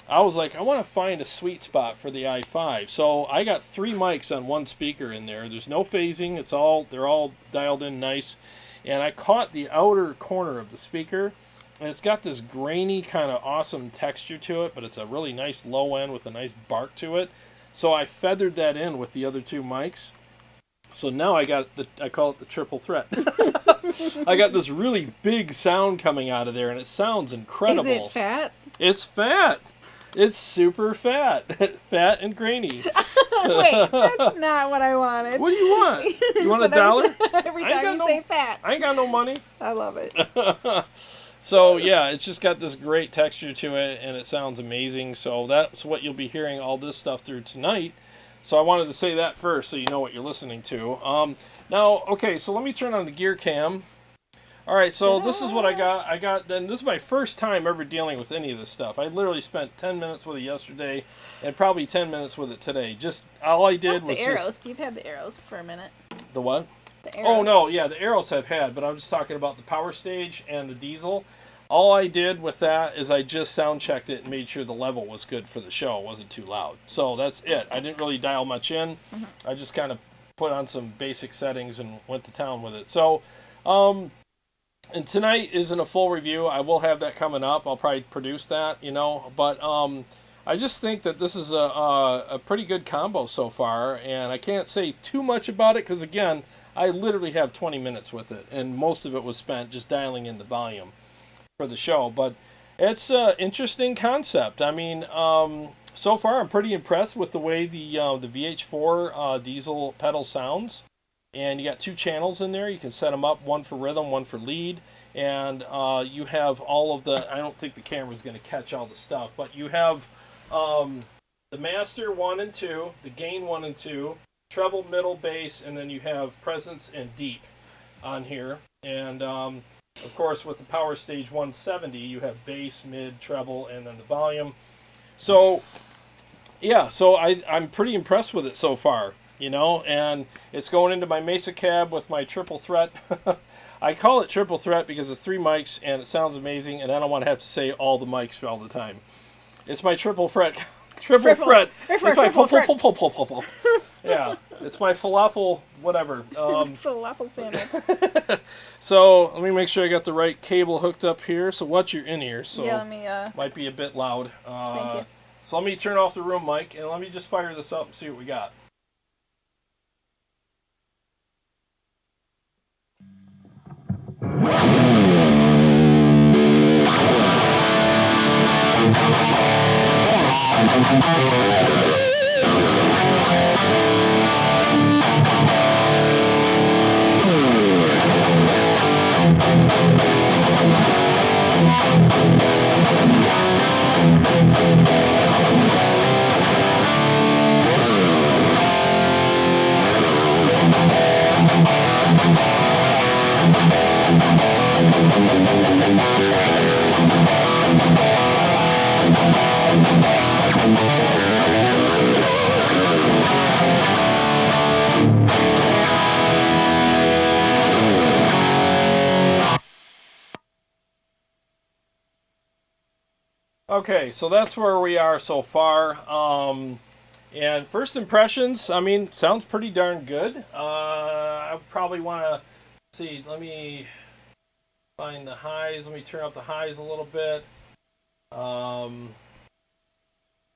I was like, I want to find a sweet spot for the i5. So I got 3 mics on one speaker in there. There's no phasing. They're all dialed in nice. And I caught the outer corner of the speaker, and it's got this grainy kind of awesome texture to it, but it's a really nice low end with a nice bark to it. So I feathered that in with the other 2 mics. So now I call it the triple threat. I got this really big sound coming out of there, and it sounds incredible. Is it fat? It's fat. It's super fat. Fat and grainy. Wait, that's not what I wanted. What do you want? You want $1? Every time you say fat. I ain't got no money. I love it. So, yeah, it's just got this great texture to it, and it sounds amazing. So that's what you'll be hearing all this stuff through tonight. So I wanted to say that first so you know what you're listening to. Now, okay, so let me turn on the gear cam. All right, so this is what I got. Then this is my first time ever dealing with any of this stuff. I literally spent 10 minutes with it yesterday, and probably 10 minutes with it today. Just all I did was the Eros. You've had the Eros for a minute. The what? The Eros. Oh no, yeah, the Eros I've had, but I'm just talking about the Powerstage and the Diezel. All I did with that is I just sound checked it and made sure the level was good for the show. It wasn't too loud. So that's it. I didn't really dial much in. I just kind of put on some basic settings and went to town with it. So. And tonight isn't a full review. I will have that coming up. I'll probably produce that, But I just think that this is a pretty good combo so far. And I can't say too much about it because, again, I literally have 20 minutes with it. And most of it was spent just dialing in the volume for the show. But it's an interesting concept. I mean, so far I'm pretty impressed with the way the VH4 Diezel pedal sounds. And you got 2 channels in there. You can set them up, one for rhythm, one for lead. And you have all of the, I don't think the camera's going to catch all the stuff, but you have the master 1 and 2, the gain 1 and 2, treble, middle, bass, and then you have presence and deep on here. And of course with the Powerstage 170, you have bass, mid, treble, and then the volume. So yeah, so I'm pretty impressed with it so far. And it's going into my Mesa cab with my triple threat. I call it triple threat because it's 3 mics and it sounds amazing, and I don't want to have to say all the mics for all the time. It's my triple threat. Triple threat. It's my falafel. Yeah, it's my falafel whatever. Falafel sandwich. So let me make sure I got the right cable hooked up here. So watch your in-ear. So yeah, let me. Might be a bit loud. Thank you. So let me turn off the room mic and let me just fire this up and see what we got. Okay, so that's where we are so far. And first impressions, I mean, sounds pretty darn good. I probably want to see, let me find the highs. Let me turn up the highs a little bit.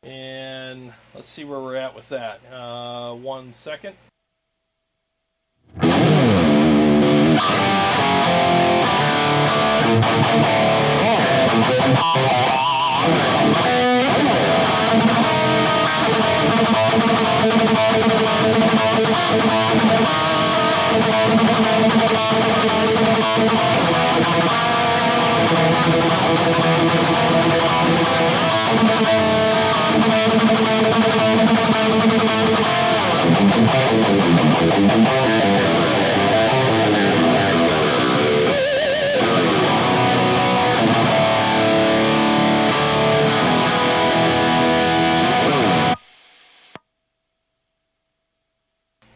And let's see where we're at with that. 1 second.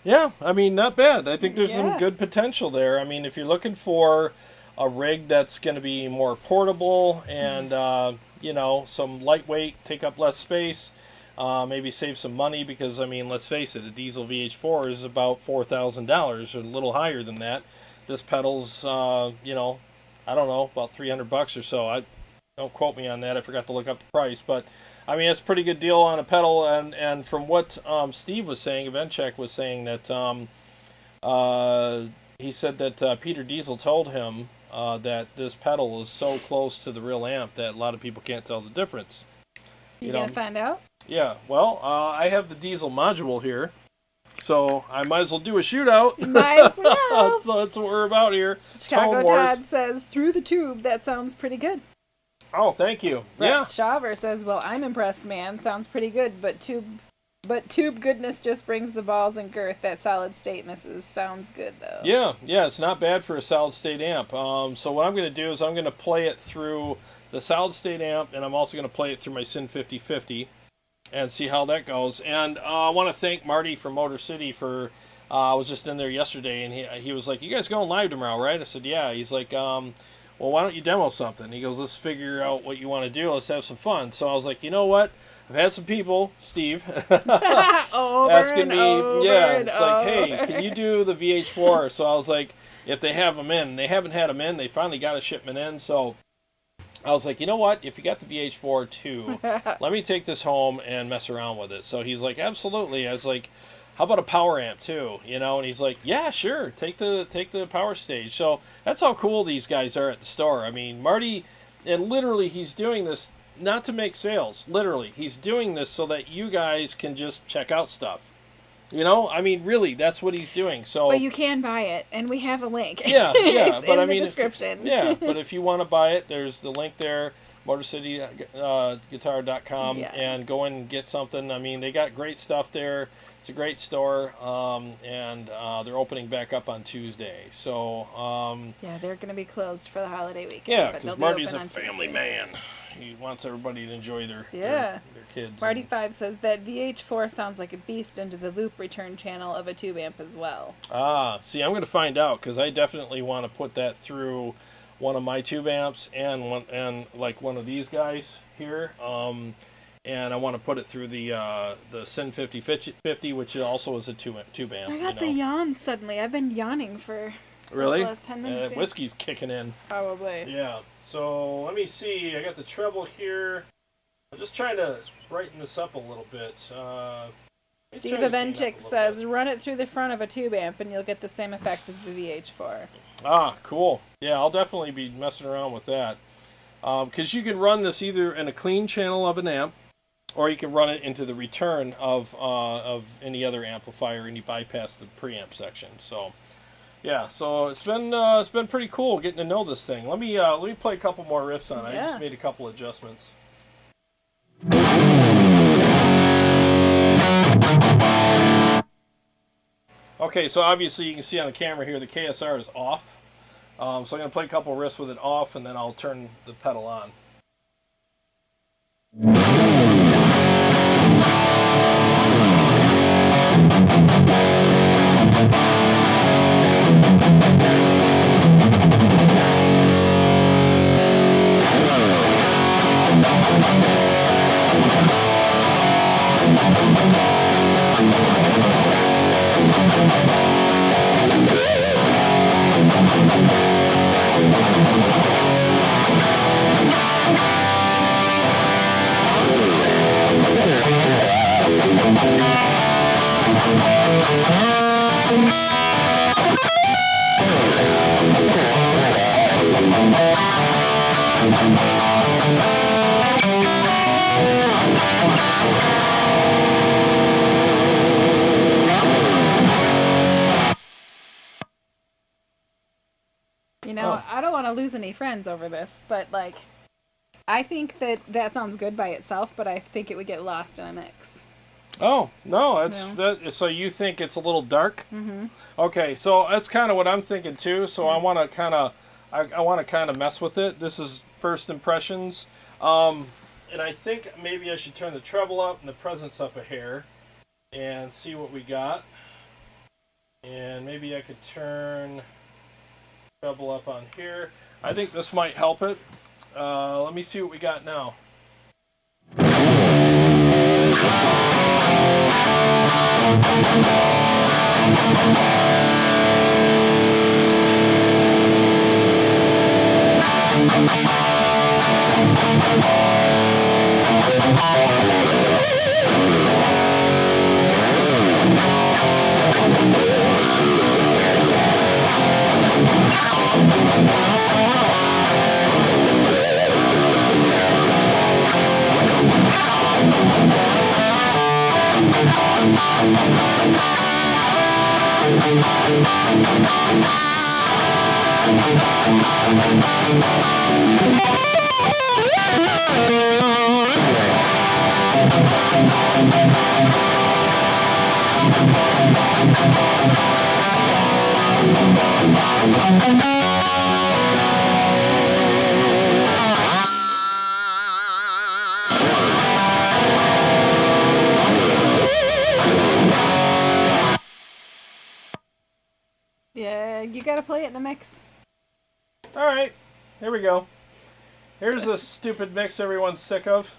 Yeah, I mean, not bad. I think there's some good potential there. I mean, if you're looking for a rig that's going to be more portable and, you know, some lightweight, take up less space, maybe save some money because, I mean, let's face it, a Diezel VH4 is about $4,000 or a little higher than that. This pedal's, you know, I don't know, about $300 or so. Don't quote me on that. I forgot to look up the price, but I mean, it's a pretty good deal on a pedal, and from what Steve was saying, Evencheck was saying that he said that Peter Diezel told him that this pedal is so close to the real amp that a lot of people can't tell the difference. You gonna find out? Yeah, well, I have the Diezel module here, so I might as well do a shootout. Might as well. So that's what we're about here. Chicago Todd says, through the tube, that sounds pretty good. Oh, thank you. Rex Shaver says, well, I'm impressed, man. Sounds pretty good, but tube goodness just brings the balls and girth. That solid state misses. Sounds good, though. Yeah, it's not bad for a solid state amp. So what I'm going to do is I'm going to play it through the solid state amp, and I'm also going to play it through my Syn 5050 and see how that goes. And I want to thank Marty from Motor City for, I was just in there yesterday, and he was like, you guys going live tomorrow, right? I said, yeah. He's like, well, why don't you demo something? He goes, let's figure out what you want to do. Let's have some fun. So I was like, you know what? I've had some people, Steve, asking me, it's like, hey, can you do the VH4? So I was like, if they have them in, they haven't had them in. They finally got a shipment in. So I was like, you know what? If you got the VH4 too, let me take this home and mess around with it. So he's like, absolutely. I was like, how about a power amp too? You know, and he's like, yeah, sure, take the Powerstage. So that's how cool these guys are at the store. I mean, Marty, and literally he's doing this not to make sales. Literally, he's doing this so that you guys can just check out stuff. You know, I mean, really, that's what he's doing. So, but you can buy it, and we have a link. Yeah, it's but in the description. But if you want to buy it, there's the link there, MotorCityGuitar.com, and go in and get something. I mean, they got great stuff there. It's a great store, and they're opening back up on Tuesday. So yeah, they're going to be closed for the holiday weekend. Yeah, because Marty's a family man. He wants everybody to enjoy their kids. Marty 5 says that VH4 sounds like a beast into the loop return channel of a tube amp as well. See, I'm going to find out because I definitely want to put that through one of my tube amps and like one of these guys here. And I want to put it through the Syn 5050, which also is a tube amp. I got the yawns suddenly. I've been yawning for the last 10 minutes. Whiskey's kicking in. Probably. Yeah. So let me see. I got the treble here. I'm just trying to brighten this up a little bit. Steve Avenchik says, run it through the front of a tube amp and you'll get the same effect as the VH4. Ah, cool. Yeah, I'll definitely be messing around with that. Because you can run this either in a clean channel of an amp, or you can run it into the return of any other amplifier, and you bypass the preamp section. So, yeah. So it's been pretty cool getting to know this thing. Let me play a couple more riffs on it. I just made a couple adjustments. Okay, so obviously you can see on the camera here the KSR is off. So I'm going to play a couple riffs with it off, and then I'll turn the pedal on. You know, I don't want to lose any friends over this, but like, I think that sounds good by itself, but I think it would get lost in a mix. Oh, no, so you think it's a little dark? Mm-hmm. Okay, so that's kind of what I'm thinking too. So I want to kind of, I want to kind of mess with it. This is first impressions, and I think maybe I should turn the treble up and the presence up a hair, and see what we got. And maybe I could turn treble up on here. I think this might help it. Let me see what we got now. Yeah, you gotta play it in a mix. All right, here we go. Here's a stupid mix everyone's sick of.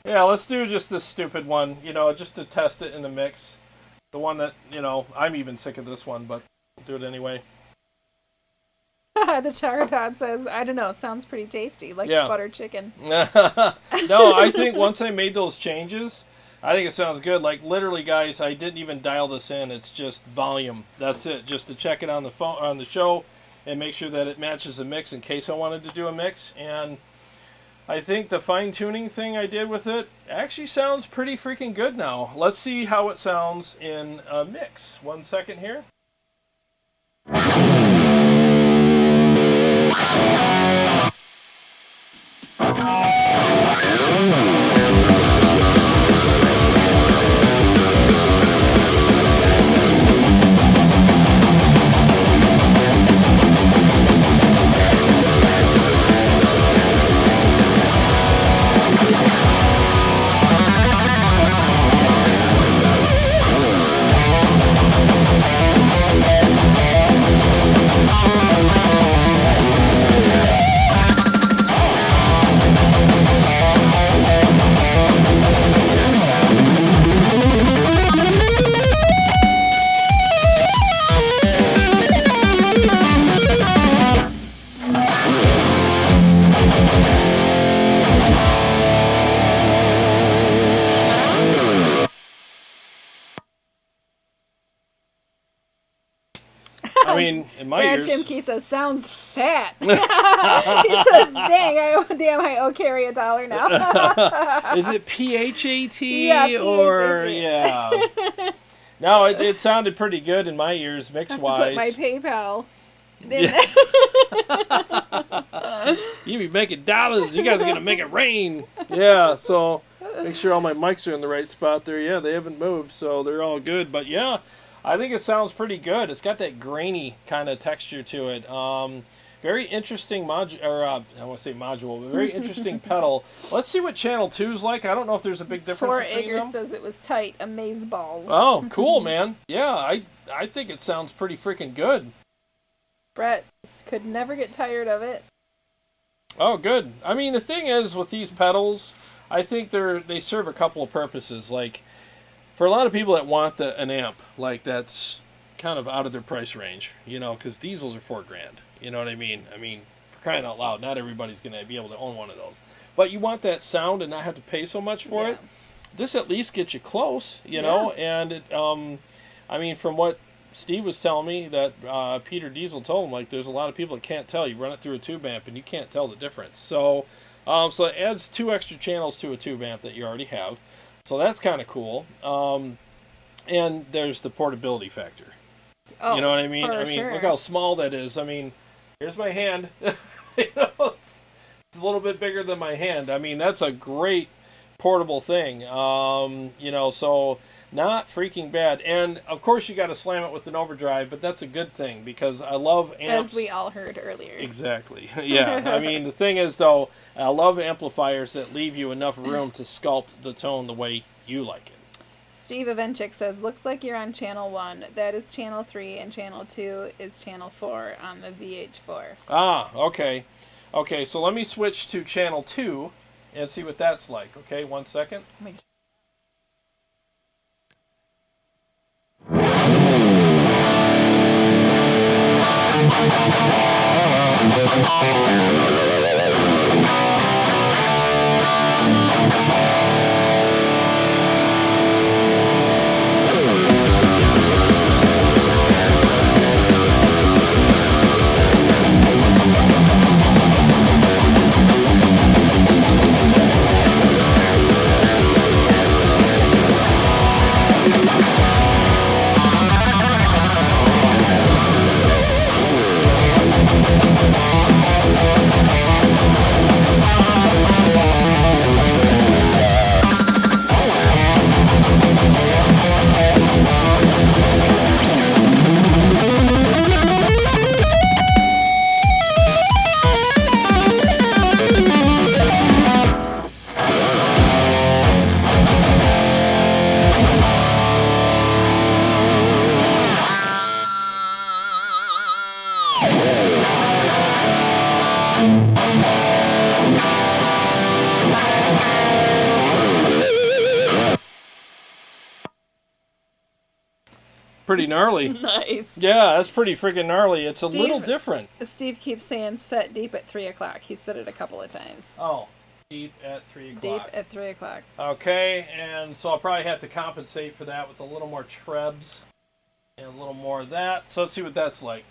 Yeah, let's do just this stupid one, just to test it in the mix. The one that, I'm even sick of this one, but we'll do it anyway. The Jarrod says, I don't know, sounds pretty tasty, like butter chicken. No, I think once I made those changes, I think it sounds good. Like, literally, guys, I didn't even dial this in. It's just volume. That's it, just to check it on the phone, on the show, and make sure that it matches the mix in case I wanted to do a mix. And I think the fine-tuning thing I did with it actually sounds pretty freaking good now. Let's see how it sounds in a mix. 1 second here. I mean, in my Brad ears... Chimkey says, sounds fat. He says, damn, I owe Kari $1 now. Is it P-H-A-T? Yeah, P-H-A-T. Or, yeah. No, it sounded pretty good in my ears, mix-wise. I have to put my PayPal in there. You be making dollars. You guys are going to make it rain. Yeah, so make sure all my mics are in the right spot there. Yeah, they haven't moved, so they're all good. But, yeah, I think it sounds pretty good. It's got that grainy kind of texture to it. Very interesting I want to say module, but very interesting pedal. Let's see what channel 2's like. I don't know if there's a big difference between them. 4 Acres says it was tight. Amazeballs. Oh, cool, man. Yeah, I think it sounds pretty freaking good. Brett could never get tired of it. Oh, good. I mean, the thing is, with these pedals, I think they serve a couple of purposes. Like, for a lot of people that want an amp, like, that's kind of out of their price range, because diesels are $4,000. You know what I mean? I mean, for crying out loud, not everybody's going to be able to own one of those. But you want that sound and not have to pay so much for it. This at least gets you close, know? And, it, I mean, from what Steve was telling me, that Peter Diezel told him, like, there's a lot of people that can't tell. You run it through a tube amp and you can't tell the difference. So, so it adds 2 extra channels to a tube amp that you already have. So that's kind of cool. And there's the portability factor. Oh, you know what I mean? Sure. Look how small that is. I mean, here's my hand. a little bit bigger than my hand. I mean, that's a great portable thing. You know, so not freaking bad. And of course you got to slam it with an overdrive, but that's a good thing because I love amps. As we all heard earlier. Exactly. Yeah. I mean, the thing is though, I love amplifiers that leave you enough room to sculpt the tone the way you like it. Steve Avenchik says, looks like you're on channel 1. That is channel 3, and channel 2 is channel 4 on the VH4. Ah, okay. Okay, so let me switch to channel 2 and see what that's like. Okay, 1 second. Pretty gnarly. Nice. Yeah, that's pretty freaking gnarly. It's Steve, a little different. Steve keeps saying set deep at 3 o'clock. He said it a couple of times. Oh, deep at 3 o'clock. Deep at 3 o'clock. Okay, and so I'll probably have to compensate for that with a little more trebs and a little more of that. So let's see what that's like.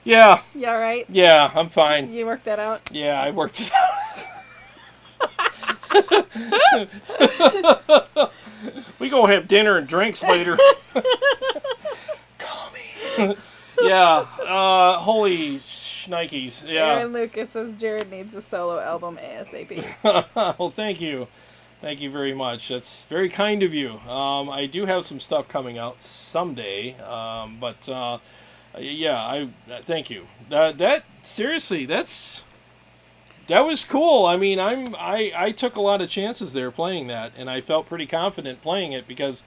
Yeah. You all right? Yeah, I'm fine. You worked that out? Yeah, I worked it out. We go have dinner and drinks later. Call me. Yeah, holy shnikes. Yeah. Aaron Lucas says Jarrod needs a solo album ASAP. Well, thank you. Thank you very much. That's very kind of you. I do have some stuff coming out someday, but yeah, I thank you. That seriously, that was cool. I mean, I took a lot of chances there playing that, and I felt pretty confident playing it because,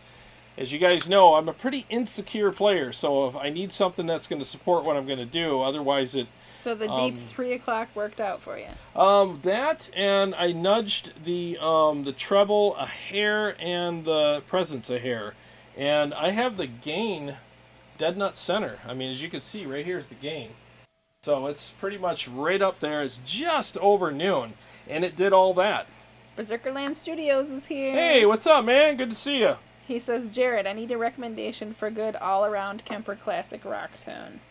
as you guys know, I'm a pretty insecure player. So if I need something that's going to support what I'm going to do, otherwise it. So the deep 3 o'clock worked out for you. That, and I nudged the treble a hair and the presence a hair, and I have the gain dead nut center. I mean, as you can see, right here is the gain. So it's pretty much right up there. It's just over noon, and it did all that. Berserkerland Studios is here. Hey, what's up, man? Good to see you. He says, Jarrod, I need a recommendation for good all-around Kemper classic rock tone.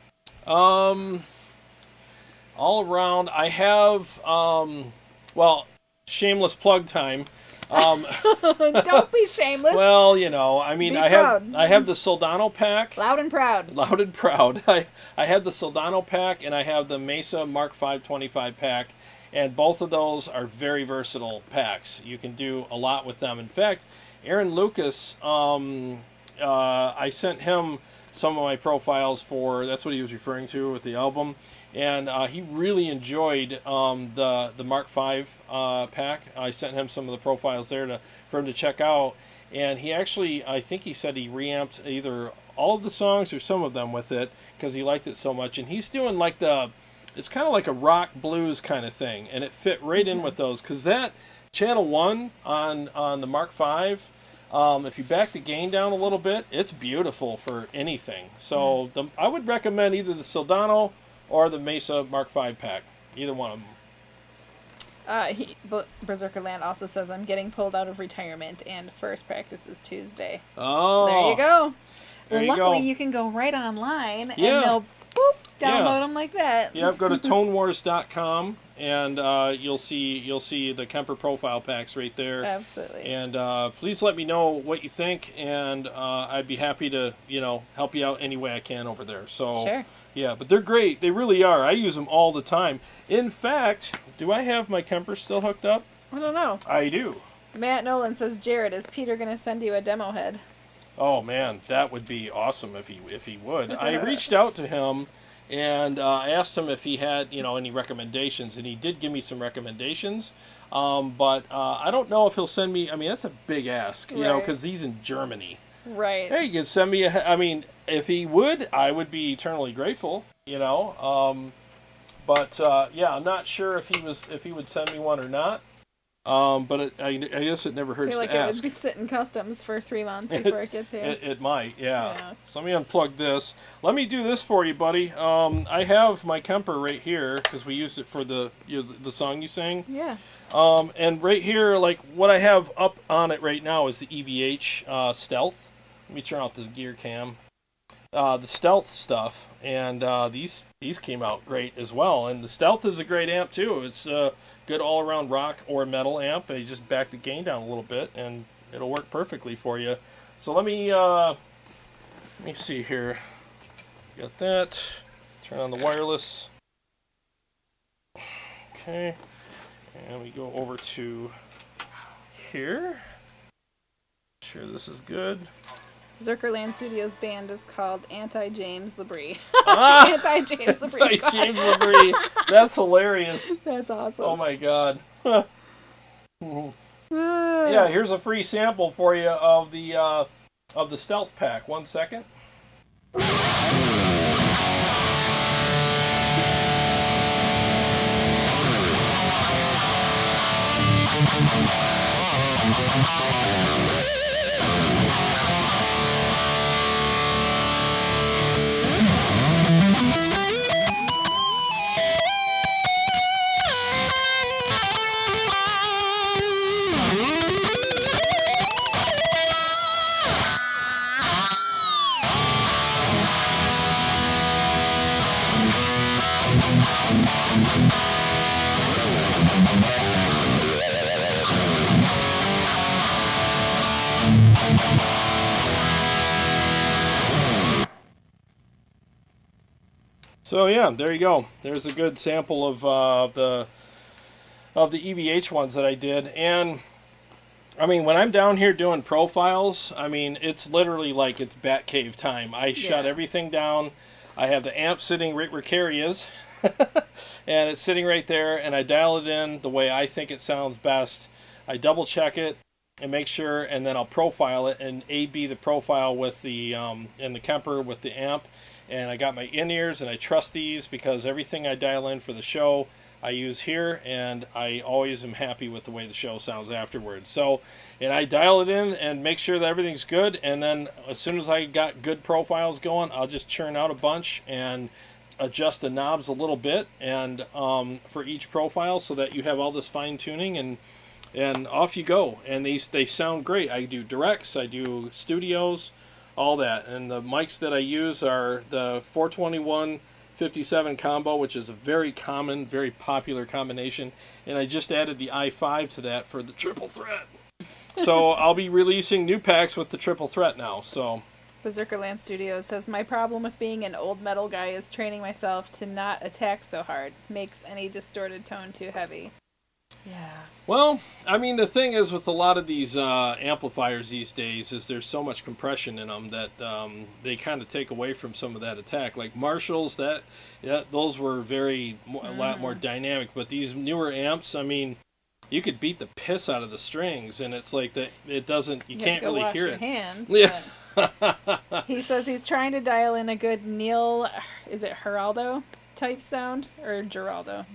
All around, I have, well, shameless plug time. Don't be shameless. Well, you know, I mean, Be I proud. have the Soldano pack. Loud and proud. Loud and proud. I have the Soldano pack, and I have the Mesa Mark 525 pack, and both of those are very versatile packs. You can do a lot with them. In fact, Aaron Lucas I sent him some of my profiles for, that's what he was referring to with the album, and he really enjoyed the Mark V pack. I sent him some of the profiles there for him to check out, and he actually, I think he said he reamped either all of the songs or some of them with it because he liked it so much, and he's doing like it's kind of like a rock blues kind of thing, and it fit right in with those, because that channel 1 on the Mark V, if you back the gain down a little bit, it's beautiful for anything. So I would recommend either the Soldano or the Mesa Mark V pack. Either one of them. Berserkerland also says, I'm getting pulled out of retirement and first practice is Tuesday. Oh. There you go. There you luckily go. you can go right online and Yeah. they'll download them like that. Yep, go to tonewars.com and you'll see the Kemper profile packs right there. Absolutely. And please let me know what you think, and I'd be happy to help you out any way I can over there. So Sure. yeah, but they're great. They really are. I use them all the time. In fact, do I have my Kemper still hooked up? I don't know. I do. Matt Nolan says, Jarrod, is Peter going to send you a demo head? Oh man, that would be awesome if he would. I reached out to him and asked him if he had any recommendations, and he did give me some recommendations. But I don't know if he'll send me. I mean, that's a big ask, Right. because he's in Germany. Right. Hey, you can send me I mean, if he would, I would be eternally grateful. But yeah, I'm not sure if he would send me one or not. But I guess it never I hurts feel like to it ask. would be sitting customs for 3 months before it gets here. It might, yeah. Yeah. So let me unplug this. Let me do this for you, buddy. I have my Kemper right here because we used it for the song you sang. Yeah. And right here, like what I have up on it right now is the EVH Stealth. Let me turn off this gear cam. The Stealth stuff, and these came out great as well. And the Stealth is a great amp too. It's good all-around rock or metal amp. You just back the gain down a little bit, and it'll work perfectly for you. So let me see here. Got that. Turn on the wireless. Okay, and we go over to here. Sure, this is good. Zerkerland Studios band is called Anti-James Labrie. Ah! Anti-James Labrie. James Labrie. That's hilarious. That's awesome. Oh my god. Yeah, here's a free sample for you of the Stealth pack. 1 second. So yeah, there you go. There's a good sample of the EVH ones that I did, and I mean, when I'm down here doing profiles, I mean, it's literally like it's Batcave time. I shut everything down. I have the amp sitting right where Kari is, and it's sitting right there, and I dial it in the way I think it sounds best. I double check it and make sure, and then I'll profile it and A/B the profile with the in the Kemper with the amp. And I got my in-ears, and I trust these because everything I dial in for the show I use here, and I always am happy with the way the show sounds afterwards. So, and I dial it in and make sure that everything's good, and then as soon as I got good profiles going, I'll just churn out a bunch and adjust the knobs a little bit and for each profile so that you have all this fine-tuning, and off you go. And they sound great. I do directs, I do studios, all that. And the mics that I use are the 421-57 combo, which is a very common, very popular combination. And I just added the i5 to that for the triple threat. So I'll be releasing new packs with the triple threat now. So Berserkerland Studios says, my problem with being an old metal guy is training myself to not attack so hard. Makes any distorted tone too heavy. Yeah. Well, I mean, the thing is with a lot of these amplifiers these days is there's so much compression in them that they kind of take away from some of that attack. Like Marshalls, those were a lot more dynamic. But these newer amps, I mean, you could beat the piss out of the strings, and it's like that. It doesn't. You can't really hear it. Hands, yeah. He says he's trying to dial in a good Neil. Is it Geraldo type sound or Geraldo?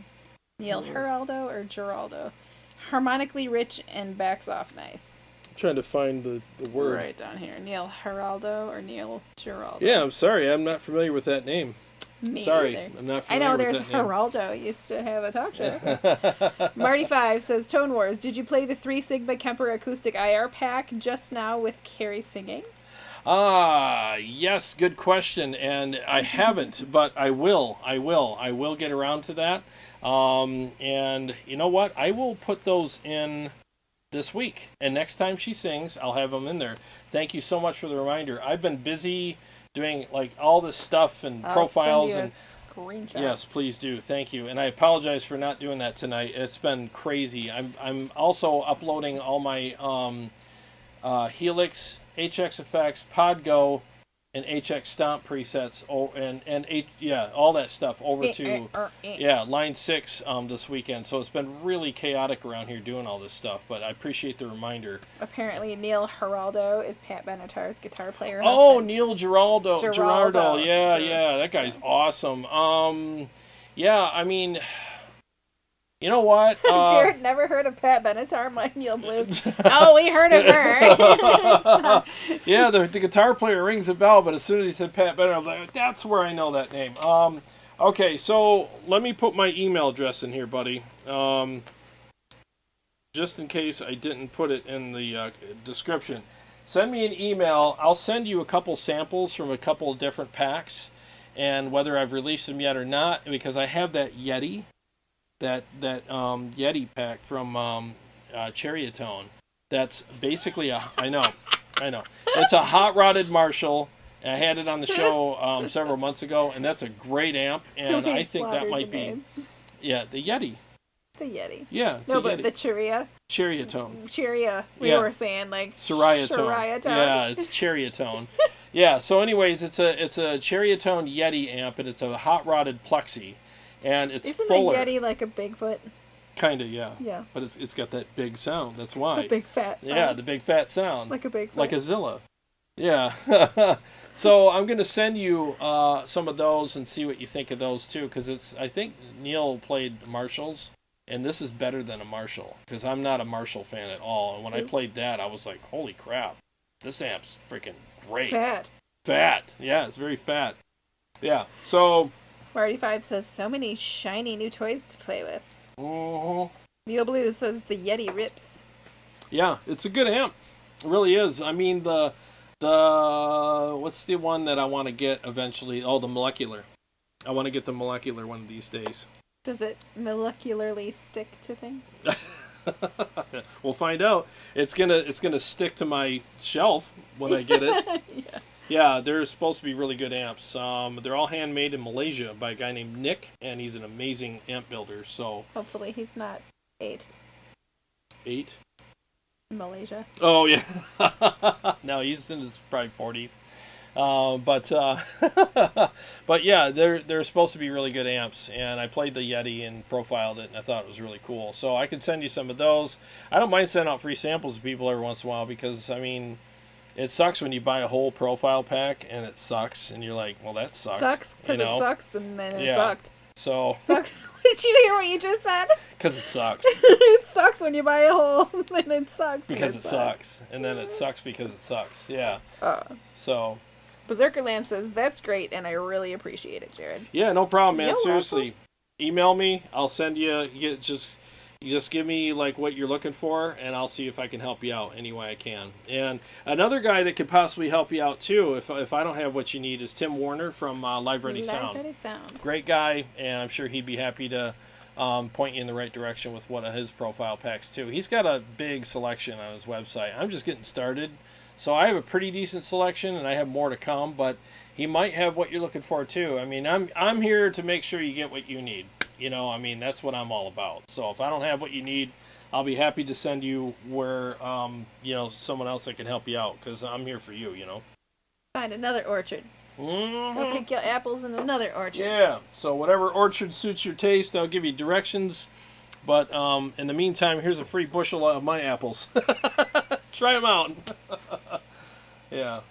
Neil Geraldo or Geraldo? Harmonically rich and backs off nice. I'm trying to find the word. Right down here. Neil Geraldo or Neil Geraldo. Yeah, I'm sorry. I'm not familiar with that name. Me sorry, either. I'm not I familiar know with there's that name. Geraldo used to have a talk show. Marty5 says, Tone Wars, did you play the 3 Sigma Kemper acoustic IR pack just now with Kari singing? Yes, good question. And I haven't, but I will. I will get around to that. And you know what? I will put those in this week. And next time she sings, I'll have them in there. Thank you so much for the reminder. I've been busy doing like all this stuff and profiles and screenshot. Yes, please do. Thank you. And I apologize for not doing that tonight. It's been crazy. I'm also uploading all my HELIX, HX Effects, Podgo, and HX Stomp presets, all that stuff over to Line 6 this weekend. So it's been really chaotic around here doing all this stuff, but I appreciate the reminder. Apparently Neil Geraldo is Pat Benatar's guitar player. Oh, husband. Neil Geraldo. Yeah, that guy's awesome. Yeah, I mean, you know what? Jarrod never heard of Pat Benatar, my Neil Blues. Oh, we heard of her. Yeah, the guitar player rings a bell, but as soon as he said Pat Benatar, I'm like, that's where I know that name. Okay, so let me put my email address in here, buddy. Just in case I didn't put it in the description. Send me an email. I'll send you a couple samples from a couple of different packs, and whether I've released them yet or not, because I have that Yeti. That Yeti pack from Chariotone. That's basically I know. It's a hot rodded Marshall. I had it on the show several months ago, and that's a great amp. And I think that might be, the Yeti. The Yeti. Yeah. No, but the Chariotone. Cheria. We were saying like Chariotone. Yeah, it's Chariotone. Yeah. So, anyways, it's a Chariotone Yeti amp, and it's a hot rodded plexi. And it's fuller. Isn't a Yeti like a Bigfoot? Kind of, yeah. Yeah. But it's got that big sound. That's why. The big fat sound. Yeah, the big fat sound. Like a Bigfoot. Like a Zilla. Yeah. So I'm going to send you some of those and see what you think of those too, because I think Neil played Marshalls, and this is better than a Marshall, because I'm not a Marshall fan at all. And when I played that, I was like, holy crap, this amp's freaking great. Fat. Yeah, it's very fat. Yeah. So. Marty5 says, so many shiny new toys to play with. Mm-hmm. Neil Blue says, the Yeti rips. Yeah, it's a good amp. It really is. I mean, what's the one that I want to get eventually? Oh, the molecular. I want to get the molecular one of these days. Does it molecularly stick to things? We'll find out. It's gonna stick to my shelf when I get it. Yeah, they're supposed to be really good amps. They're all handmade in Malaysia by a guy named Nick, and he's an amazing amp builder. So hopefully he's not 8. 8? In Malaysia. Oh yeah. No, he's in his probably 40s. But yeah, they're supposed to be really good amps, and I played the Yeti and profiled it, and I thought it was really cool. So I could send you some of those. I don't mind sending out free samples to people every once in a while, because I mean, it sucks when you buy a whole profile pack and it sucks, and you're like, well, that sucks. Sucks because it sucks, and then it sucked. So sucks. Did you hear what you just said? Because it sucks. It sucks when you buy a whole, and it sucks. Because it sucks, and then it sucks because it sucks. Yeah. So. Berserkerland says, that's great, and I really appreciate it, Jarrod. Yeah, no problem, man. Seriously. Email me. I'll send you. You just give me like what you're looking for, and I'll see if I can help you out any way I can. And another guy that could possibly help you out too, if I don't have what you need, is Tim Warner from Live Ready Sound. Live Ready Sound. Great guy, and I'm sure he'd be happy to point you in the right direction with one of his profile packs too. He's got a big selection on his website. I'm just getting started, so I have a pretty decent selection, and I have more to come. But he might have what you're looking for too. I mean, I'm here to make sure you get what you need. You know, I mean, that's what I'm all about. So if I don't have what you need, I'll be happy to send you where, you know, someone else that can help you out, because I'm here for you, you know. Find another orchard. Go pick your apples in another orchard. Yeah, so whatever orchard suits your taste, I'll give you directions. But in the meantime, here's a free bushel of my apples. Try them out. Yeah.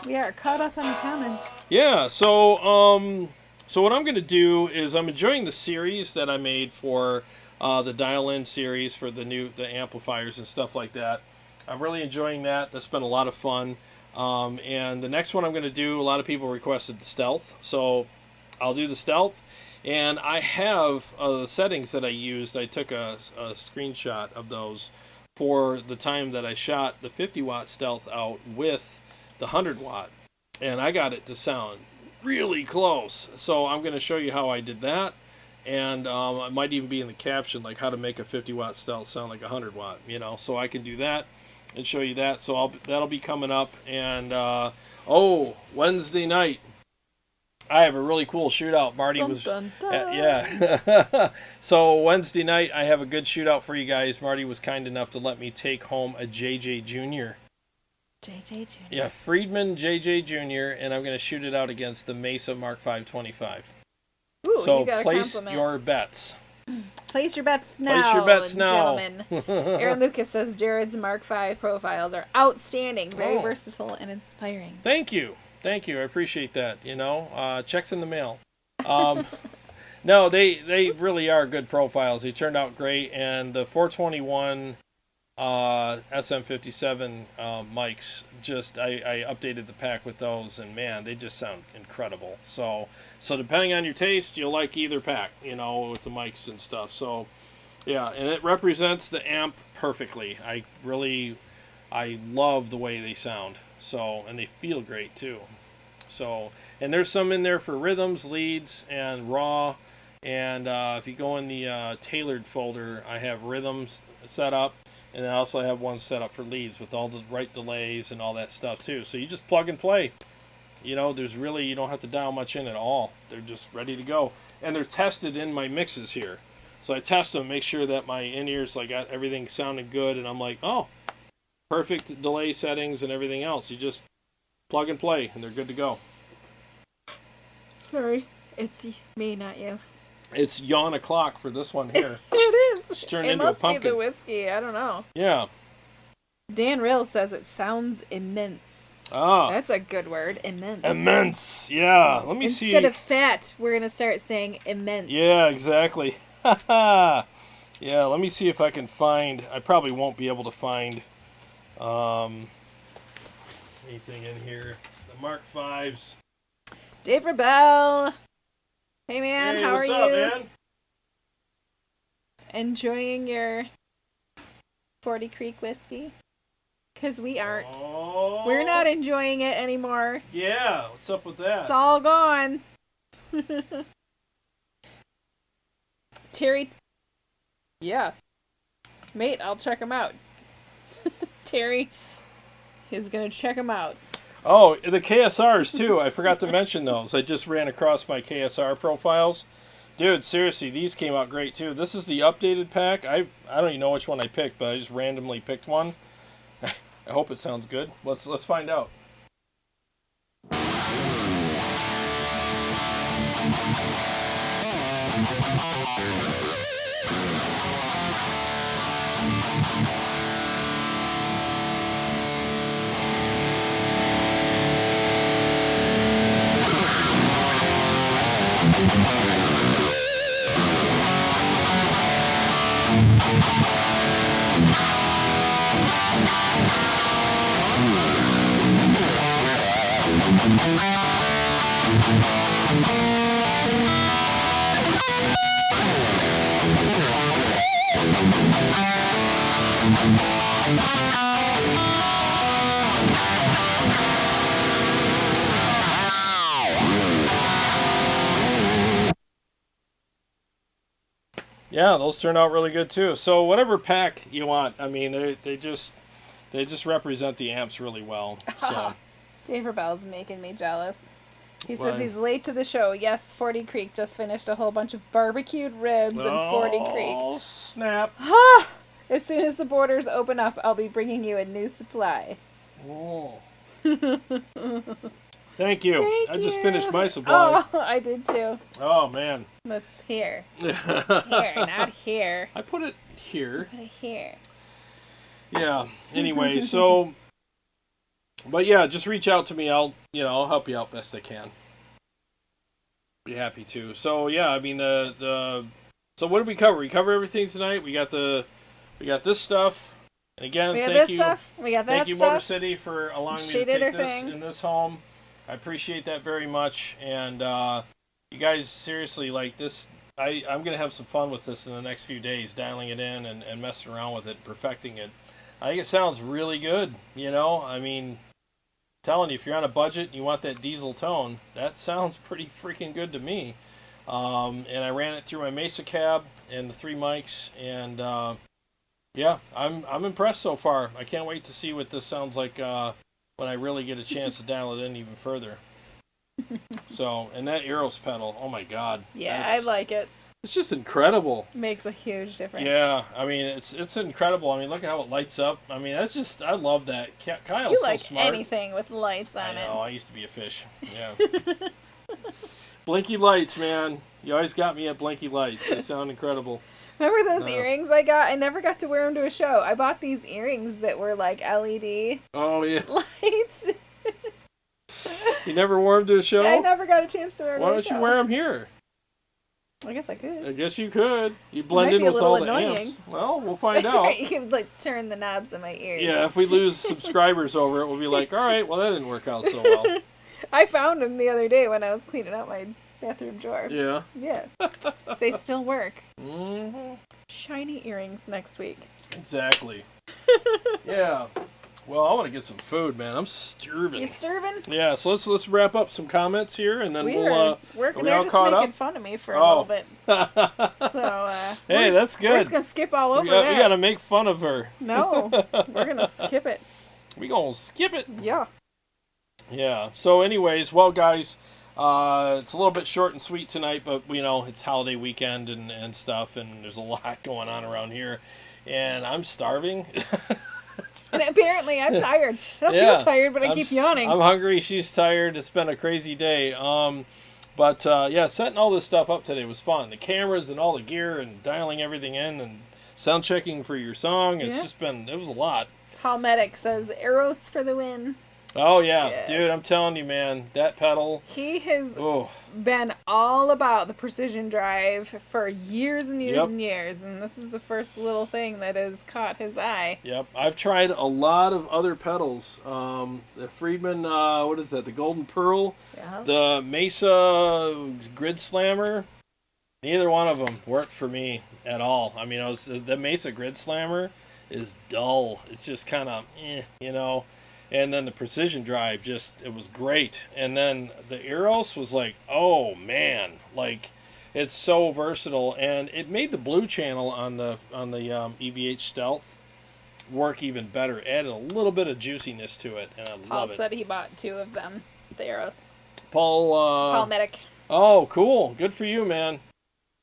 We are caught up on the comments. Yeah, so so what I'm going to do is I'm enjoying the series that I made for the dial-in series for the amplifiers and stuff like that. I'm really enjoying that. That's been a lot of fun. And the next one I'm going to do, a lot of people requested the stealth, so I'll do the stealth. And I have the settings that I used. I took a screenshot of those for the time that I shot the 50 watt stealth out with the 100 watt, and I got it to sound really close. So I'm going to show you how I did that, and it might even be in the caption, like how to make a 50 watt stealth sound like a 100 watt, you know. So I can do that and show you that. So that'll be coming up. And Wednesday night I have a really cool shootout. Marty was yeah. So Wednesday night I have a good shootout for you guys. Marty was kind enough to let me take home a JJ Jr. JJ Jr. Yeah, Friedman JJ Jr. And I'm going to shoot it out against the Mesa Mark 525. Ooh, so you got a place compliment. your bets. Place your bets now. Place your bets now, gentlemen. Aaron Lucas says Jarrod's Mark V profiles are outstanding, very versatile and inspiring. Thank you. Thank you. I appreciate that. You know, checks in the mail. No, they really are good profiles. They turned out great. And the 421 SM57 mics, just I updated the pack with those, and man, they just sound incredible. So depending on your taste, you'll like either pack, you know, with the mics and stuff. So yeah, and it represents the amp perfectly. I love the way they sound. So, and they feel great too. So, and there's some in there for rhythms, leads, and raw. And if you go in the tailored folder, I have rhythms set up, and I also have one set up for leads with all the right delays and all that stuff too. So you just plug and play. You know, you don't have to dial much in at all. They're just ready to go. And they're tested in my mixes here. So I test them, make sure that my in-ears, I got everything sounding good, and I'm like, oh, perfect delay settings and everything else. You just plug and play, and they're good to go. Sorry, it's me, not you. It's yawn o'clock for this one here. It is. It's turned it into must a pumpkin. be the whiskey. I don't know. Yeah. Dan Rill says it sounds immense. Ah. That's a good word. Immense. Immense. Yeah. Let me see. Instead of fat, we're going to start saying immense. Yeah, exactly. Yeah, let me see if I can find. I probably won't be able to find anything in here. The Mark V's. Dave Rebel. Hey, man. Hey, how what's are up, you? Man? Enjoying your 40 Creek whiskey? Because we aren't. Oh. We're not enjoying it anymore. Yeah, what's up with that? It's all gone. Terry. Yeah. Mate, I'll check him out. Terry is going to check him out. Oh, the KSRs too. I forgot to mention those. I just ran across my KSR profiles. Dude, seriously, these came out great too. This is the updated pack. I don't even know which one I picked, but I just randomly picked one. I hope it sounds good. Let's find out. Yeah, those turn out really good too. So whatever pack you want, I mean, they just represent the amps really well. So. Dave Rebel's making me jealous. He says he's late to the show. Yes, 40 Creek just finished a whole bunch of barbecued ribs in 40 Creek. Oh, snap. As soon as the borders open up, I'll be bringing you a new supply. Oh. Thank you. I just finished my supply. Oh, I did too. Oh, man. That's here. Here, not here. I put it here. Put it here. Yeah. Anyway, so... But yeah, just reach out to me. I'll help you out best I can. Be happy to. So yeah, I mean so what did we cover? We covered everything tonight. We got this stuff. And again, thank you. We got that Thank you, stuff. Motor City, for allowing me to take this in this home. I appreciate that very much. And you guys, seriously, like this, I'm gonna have some fun with this in the next few days, dialing it in and messing around with it, perfecting it. I think it sounds really good. I mean, telling you, if you're on a budget and you want that diesel tone, that sounds pretty freaking good to me. And I ran it through my Mesa cab and the 3 mics, and yeah, I'm impressed so far. I can't wait to see what this sounds like when I really get a chance to dial it in even further. So, and that Eros pedal, oh my god. Yeah, I like it. It's just incredible. Makes a huge difference. Yeah, I mean, it's incredible. I mean, look at how it lights up. I mean, that's just, I love that. Kyle's you so like smart. Anything with lights on I it. know, I used to be a fish. Yeah. Blinky lights, man. You always got me at blinky lights. They sound incredible. Remember those earrings I got? I never got to wear them to a show. I bought these earrings that were like LED Oh, yeah. lights. You never wore them to a show? I never got a chance to wear them Why to a don't show. you wear them here? I guess I could. I guess you could. You blend might in be a with all the little annoying. amps. Well, we'll find That's out. right. You could like turn the knobs in my ears. Yeah, if we lose subscribers over it, we'll be like, all right, well, that didn't work out so well. I found them the other day when I was cleaning out my bathroom drawer. Yeah. Yeah. They still work. Mm-hmm. Shiny earrings next week. Exactly. Yeah. Well, I want to get some food, man. I'm starving. You starving? Yeah, so let's wrap up some comments here, and then They're are we they're all just caught making up? fun of me for a little bit. So, hey, that's good. We're just going to skip all over we that. got to make fun of her. No, we're going to skip it. We going to skip it. Yeah. Yeah. So anyways, well, guys, it's a little bit short and sweet tonight, but, it's holiday weekend and stuff, and there's a lot going on around here, and I'm starving. And apparently I'm tired. I don't feel tired, but I keep yawning. I'm hungry. She's tired. It's been a crazy day. But setting all this stuff up today was fun. The cameras and all the gear and dialing everything in and sound checking for your song. It was a lot. Paul Medic says, Eros for the win. Oh, yeah. Yes. Dude, I'm telling you, man, that pedal. He has been all about the precision drive for years and years and years, and this is the first little thing that has caught his eye. Yep. I've tried a lot of other pedals. The Friedman, what is that? The Golden Pearl. Yeah. The Mesa Grid Slammer. Neither one of them worked for me at all. I mean, the Mesa Grid Slammer is dull. It's just kind of, And then the precision drive, it was great. And then the Eros was like, oh man, like it's so versatile, and it made the blue channel on the EVH Stealth work even better. It added a little bit of juiciness to it, and I love it. Paul said he bought 2 of them, the Eros. Paul Medic. Oh, cool. Good for you, man.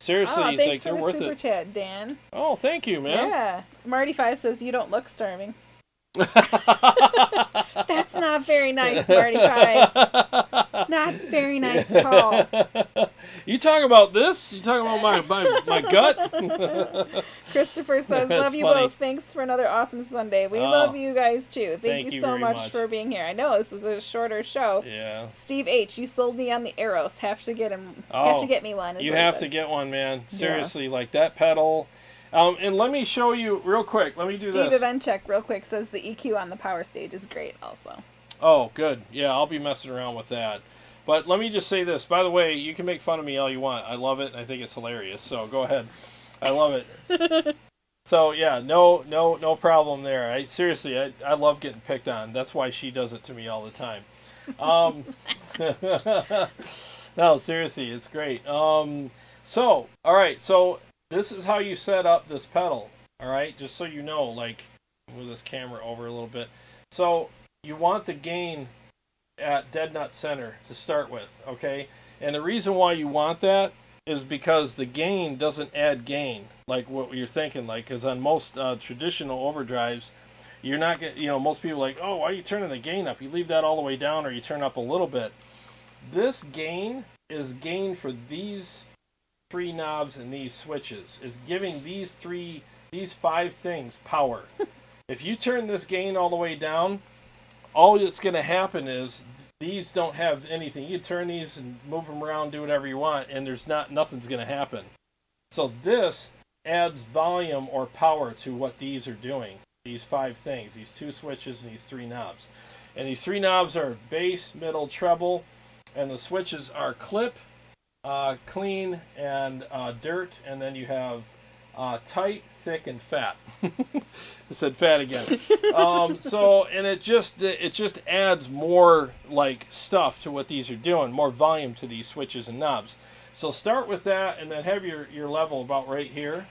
Seriously, thanks for they're the worth super it. chat, Dan. Oh, thank you, man. Yeah. Marty5 says, you don't look starving. That's not very nice, Marty5. Not very nice at all. You talking about this? You talking about my gut? Christopher says, love you funny. both. Thanks for another awesome Sunday. We love you guys too. Thank you so very much for being here. I know this was a shorter show. Yeah. Steve H, you sold me on the Eros. Have to get him. Oh, have to get me one. You have to get one, man. Seriously, like that pedal. And let me show you real quick. Let me do this. Steve Evenchek, real quick, says the EQ on the Powerstage is great also. Oh, good. Yeah, I'll be messing around with that. But let me just say this. By the way, you can make fun of me all you want. I love it. I think it's hilarious. So go ahead. I love it. So yeah, no problem there. I love getting picked on. That's why she does it to me all the time. No, seriously, it's great. So all right, so this is how you set up this pedal. All right, just so you know, like move this camera over a little bit. So you want the gain at dead nut center to start with, okay? And the reason why you want that is because the gain doesn't add gain, like what you're thinking, like, because on most traditional overdrives, you're not getting, most people are like, oh, why are you turning the gain up? You leave that all the way down or you turn up a little bit. This gain is gain for these 3 knobs and these switches. It's giving these 5 things power. If you turn this gain all the way down, all that's going to happen is these don't have anything. You can turn these and move them around, do whatever you want, and nothing's going to happen. So this adds volume or power to what these are doing. These 5 things, these 2 switches and these 3 knobs. And these 3 knobs are bass, middle, treble, and the switches are clip, clean, and dirt, and then you have tight, thick, and fat. I said fat again. And it just adds more like stuff to what these are doing, more volume to these switches and knobs. So start with that, and then have your level about right here,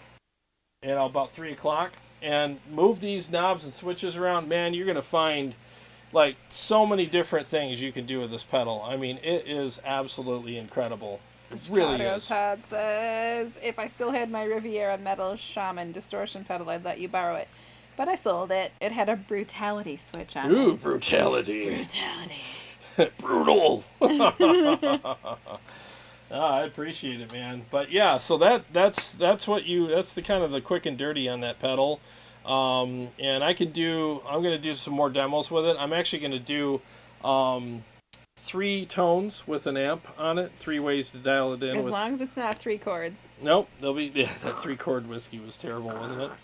and about 3 o'clock, and move these knobs and switches around. Man, you're gonna find like so many different things you can do with this pedal. I mean, it is absolutely incredible. It really is. Todd says, if I still had my Riviera Metal Shaman distortion pedal, I'd let you borrow it. But I sold it. It had a brutality switch on it. Ooh, brutality. Brutality. Brutal. I appreciate it, man. But yeah, so that's the kind of the quick and dirty on that pedal. And I'm going to do some more demos with it. I'm actually going to do 3 tones with an amp on it, 3 ways to dial it in. As long as it's not 3 chords. Nope, that 3-chord whiskey was terrible, wasn't it?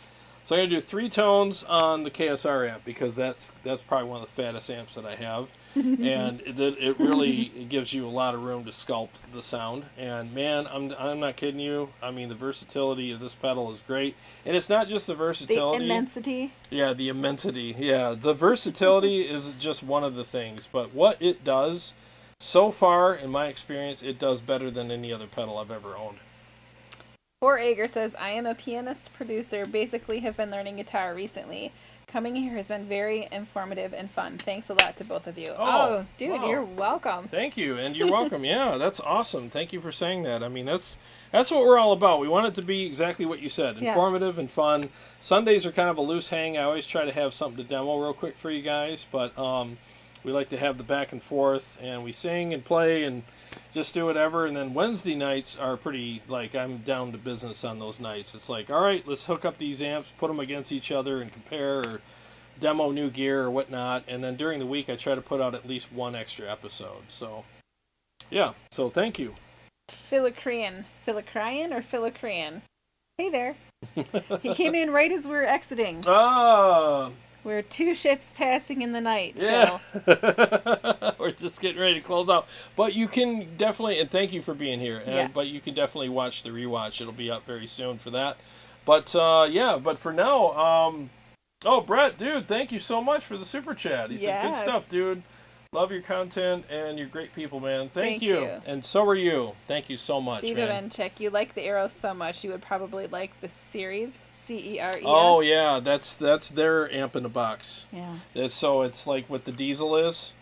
So I'm going to do 3 tones on the KSR amp, because that's probably one of the fattest amps that I have. And it really gives you a lot of room to sculpt the sound. And man, I'm not kidding you. I mean, the versatility of this pedal is great. And it's not just the versatility. The immensity. Yeah, the immensity. Yeah, the versatility is just one of the things. But what it does, so far, in my experience, it does better than any other pedal I've ever owned. Poor Ager says, I am a pianist producer, basically have been learning guitar recently. Coming here has been very informative and fun. Thanks a lot to both of you. Oh dude, wow. You're welcome. Thank you, and you're welcome. Yeah, that's awesome. Thank you for saying that. I mean, that's what we're all about. We want it to be exactly what you said, informative and fun. Sundays are kind of a loose hang. I always try to have something to demo real quick for you guys, but we like to have the back and forth, and we sing and play and just do whatever. And then Wednesday nights are pretty, like, I'm down to business on those nights. It's like, all right, let's hook up these amps, put them against each other and compare or demo new gear or whatnot. And then during the week, I try to put out at least 1 extra episode. So, yeah. So thank you. Philocrean or Philocrean? Hey there. He came in right as we were exiting. Ah. We're 2 ships passing in the night, yeah. Phil. We're just getting ready to close out. But you can definitely, and thank you for being here, but you can definitely watch the rewatch. It'll be up very soon for that. But, but for now, Brett, dude, thank you so much for the super chat. He said, good stuff, dude. Love your content, and you're great people, man. Thank you. And so are you. Thank you so much, Steve man. Evenchek, you like the Eros so much, you would probably like the series, CERES. Oh, yeah, that's their amp in the box. Yeah. So it's like what the Diezel is.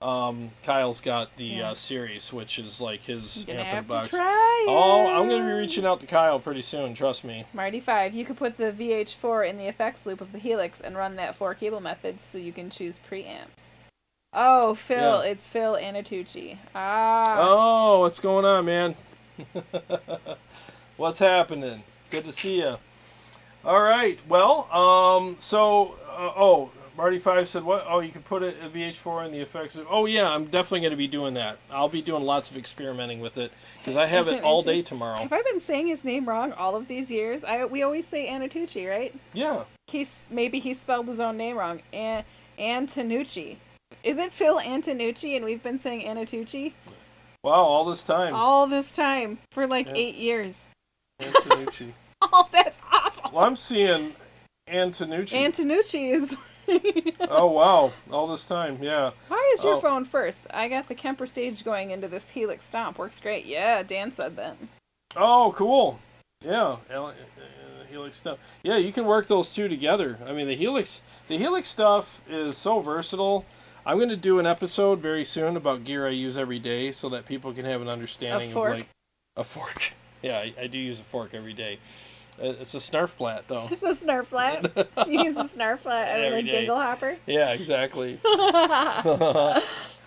Kyle's got the series, which is like his amp in the box. I'm going to be reaching out to Kyle pretty soon, trust me. Marty5, you could put the VH4 in the effects loop of the Helix and run that 4-cable method so you can choose preamps. Oh, Phil, it's Phil Anatucci. Oh, what's going on, man? What's happening? Good to see you. All right, well, Marty5 said, what? Oh, you can put a VH4 in the effects loop. Oh, yeah, I'm definitely going to be doing that. I'll be doing lots of experimenting with it, because I have it all day tomorrow. Have I been saying his name wrong all of these years? We always say Anatucci, right? Yeah. Maybe he spelled his own name wrong. Antonucci. Is it Phil Antonucci and we've been saying Anatucci? Wow, all this time. All this time. For like 8 years. Antonucci. Oh, that's awful. Well, I'm seeing Antonucci. Antonucci is... Oh, wow. All this time, yeah. Why is your phone first? I got the KEMPER stage going into this HELIX STOMP. Works great. Yeah, Dan said that. Oh, cool. Yeah. HELIX stuff. Yeah, you can work those two together. I mean, the HELIX stuff is so versatile. I'm going to do an episode very soon about gear I use every day so that people can have an understanding of like a fork. Yeah, I do use a fork every day. It's a snarf plat, though. The snarf plat? You use a snarf plat every like dingle hopper? Yeah, exactly.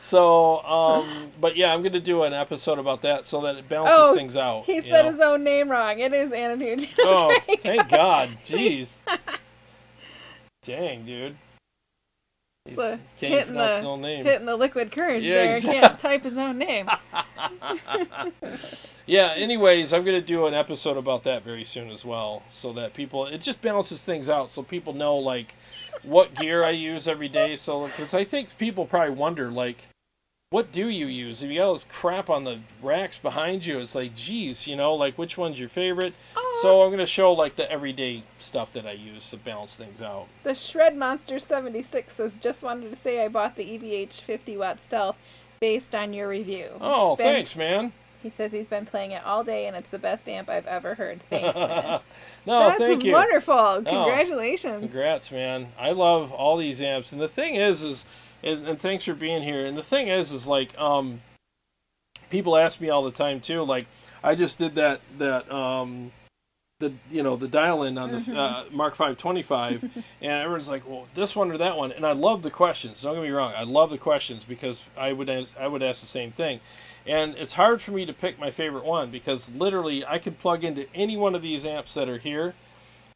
So, but yeah, I'm going to do an episode about that so that it balances things out. He said his own name wrong. It is anecdotes. Oh, thank God. Jeez. Dang, dude. So Hitting the liquid courage yeah, there. Exactly. Can't type his own name. Yeah, anyways, I'm going to do an episode about that very soon as well so that people, it just balances things out so people know, like, what gear I use every day. So, because I think people probably wonder, like, what do you use? If you got all this crap on the racks behind you, it's like, geez, you know, like, which one's your favorite? So I'm going to show, like, the everyday stuff that I use to balance things out. The Shred Monster 76 says, just wanted to say I bought the EVH 50 watt Stealth based on your review. Oh, thanks, man. He says he's been playing it all day and it's the best amp I've ever heard. Thanks, man. No, thank you. That's wonderful. Congratulations. Congrats, man. I love all these amps. And the thing is and thanks for being here. And the thing is like, people ask me all the time too. Like, I just did the dial-in on the Mark 525, and everyone's like, well, this one or that one. And I love the questions. Don't get me wrong. I love the questions because I would ask the same thing. And it's hard for me to pick my favorite one because literally I could plug into any one of these amps that are here.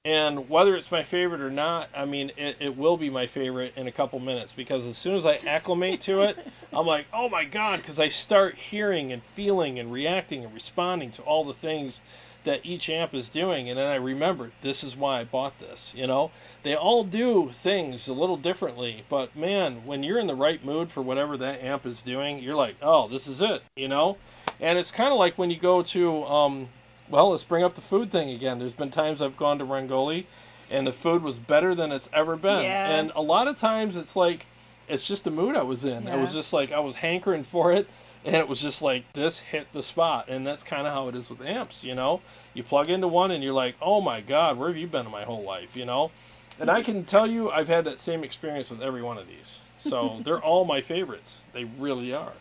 And whether it's my favorite or not, I mean, it will be my favorite in a couple minutes because as soon as I acclimate to it, I'm like, oh my God, because I start hearing and feeling and reacting and responding to all the things that each amp is doing. And then I remember, this is why I bought this, you know? They all do things a little differently, but man, when you're in the right mood for whatever that amp is doing, you're like, oh, this is it, you know? And it's kind of like when you go to... well, let's bring up the food thing again. There's been times I've gone to Rangoli, and the food was better than it's ever been. Yes. And a lot of times it's like, it's just the mood I was in. Yeah. It was just like, I was hankering for it, and it was just like, this hit the spot. And that's kind of how it is with amps, you know? You plug into one, and you're like, oh my God, where have you been in my whole life, you know? And I can tell you, I've had that same experience with every one of these. So they're all my favorites. They really are.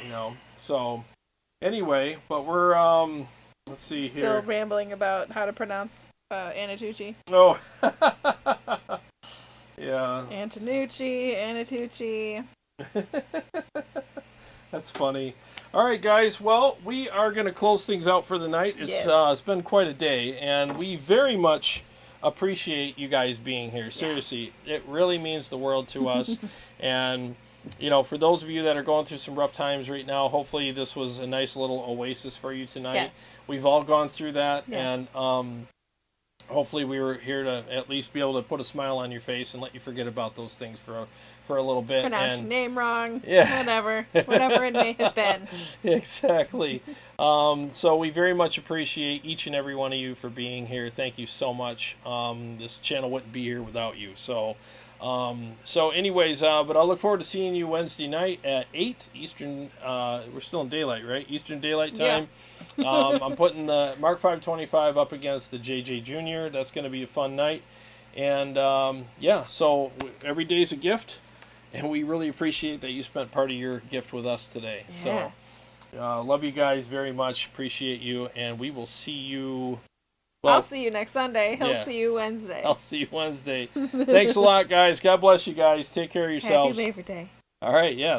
You know, so... Anyway, but we're, let's see here. Still rambling about how to pronounce Anatucci. Oh, yeah. Anatucci. That's funny. All right, guys. Well, we are going to close things out for the night. It's been quite a day, and we very much appreciate you guys being here. Seriously, it really means the world to us, and... You know, for those of you that are going through some rough times right now, hopefully this was a nice little oasis for you tonight. Yes. We've all gone through that, yes. And hopefully we were here to at least be able to put a smile on your face and let you forget about those things for a little bit. Pronounce your name wrong. Yeah. Whatever it may have been. Exactly. So we very much appreciate each and every one of you for being here. Thank you so much. This channel wouldn't be here without you. So anyways, but I'll look forward to seeing you Wednesday night at 8 Eastern. We're still in daylight, right? Eastern Daylight Time. Yeah. I'm putting the Mark 525 up against the JJ Junior. That's going to be a fun night. And, so every day's a gift. And we really appreciate that you spent part of your gift with us today. Yeah. So, love you guys very much. Appreciate you. And we will see you... Well, I'll see you next Sunday. He'll see you Wednesday. I'll see you Wednesday. Thanks a lot, guys. God bless you guys. Take care of yourselves. Happy Labor Day. All right, yeah.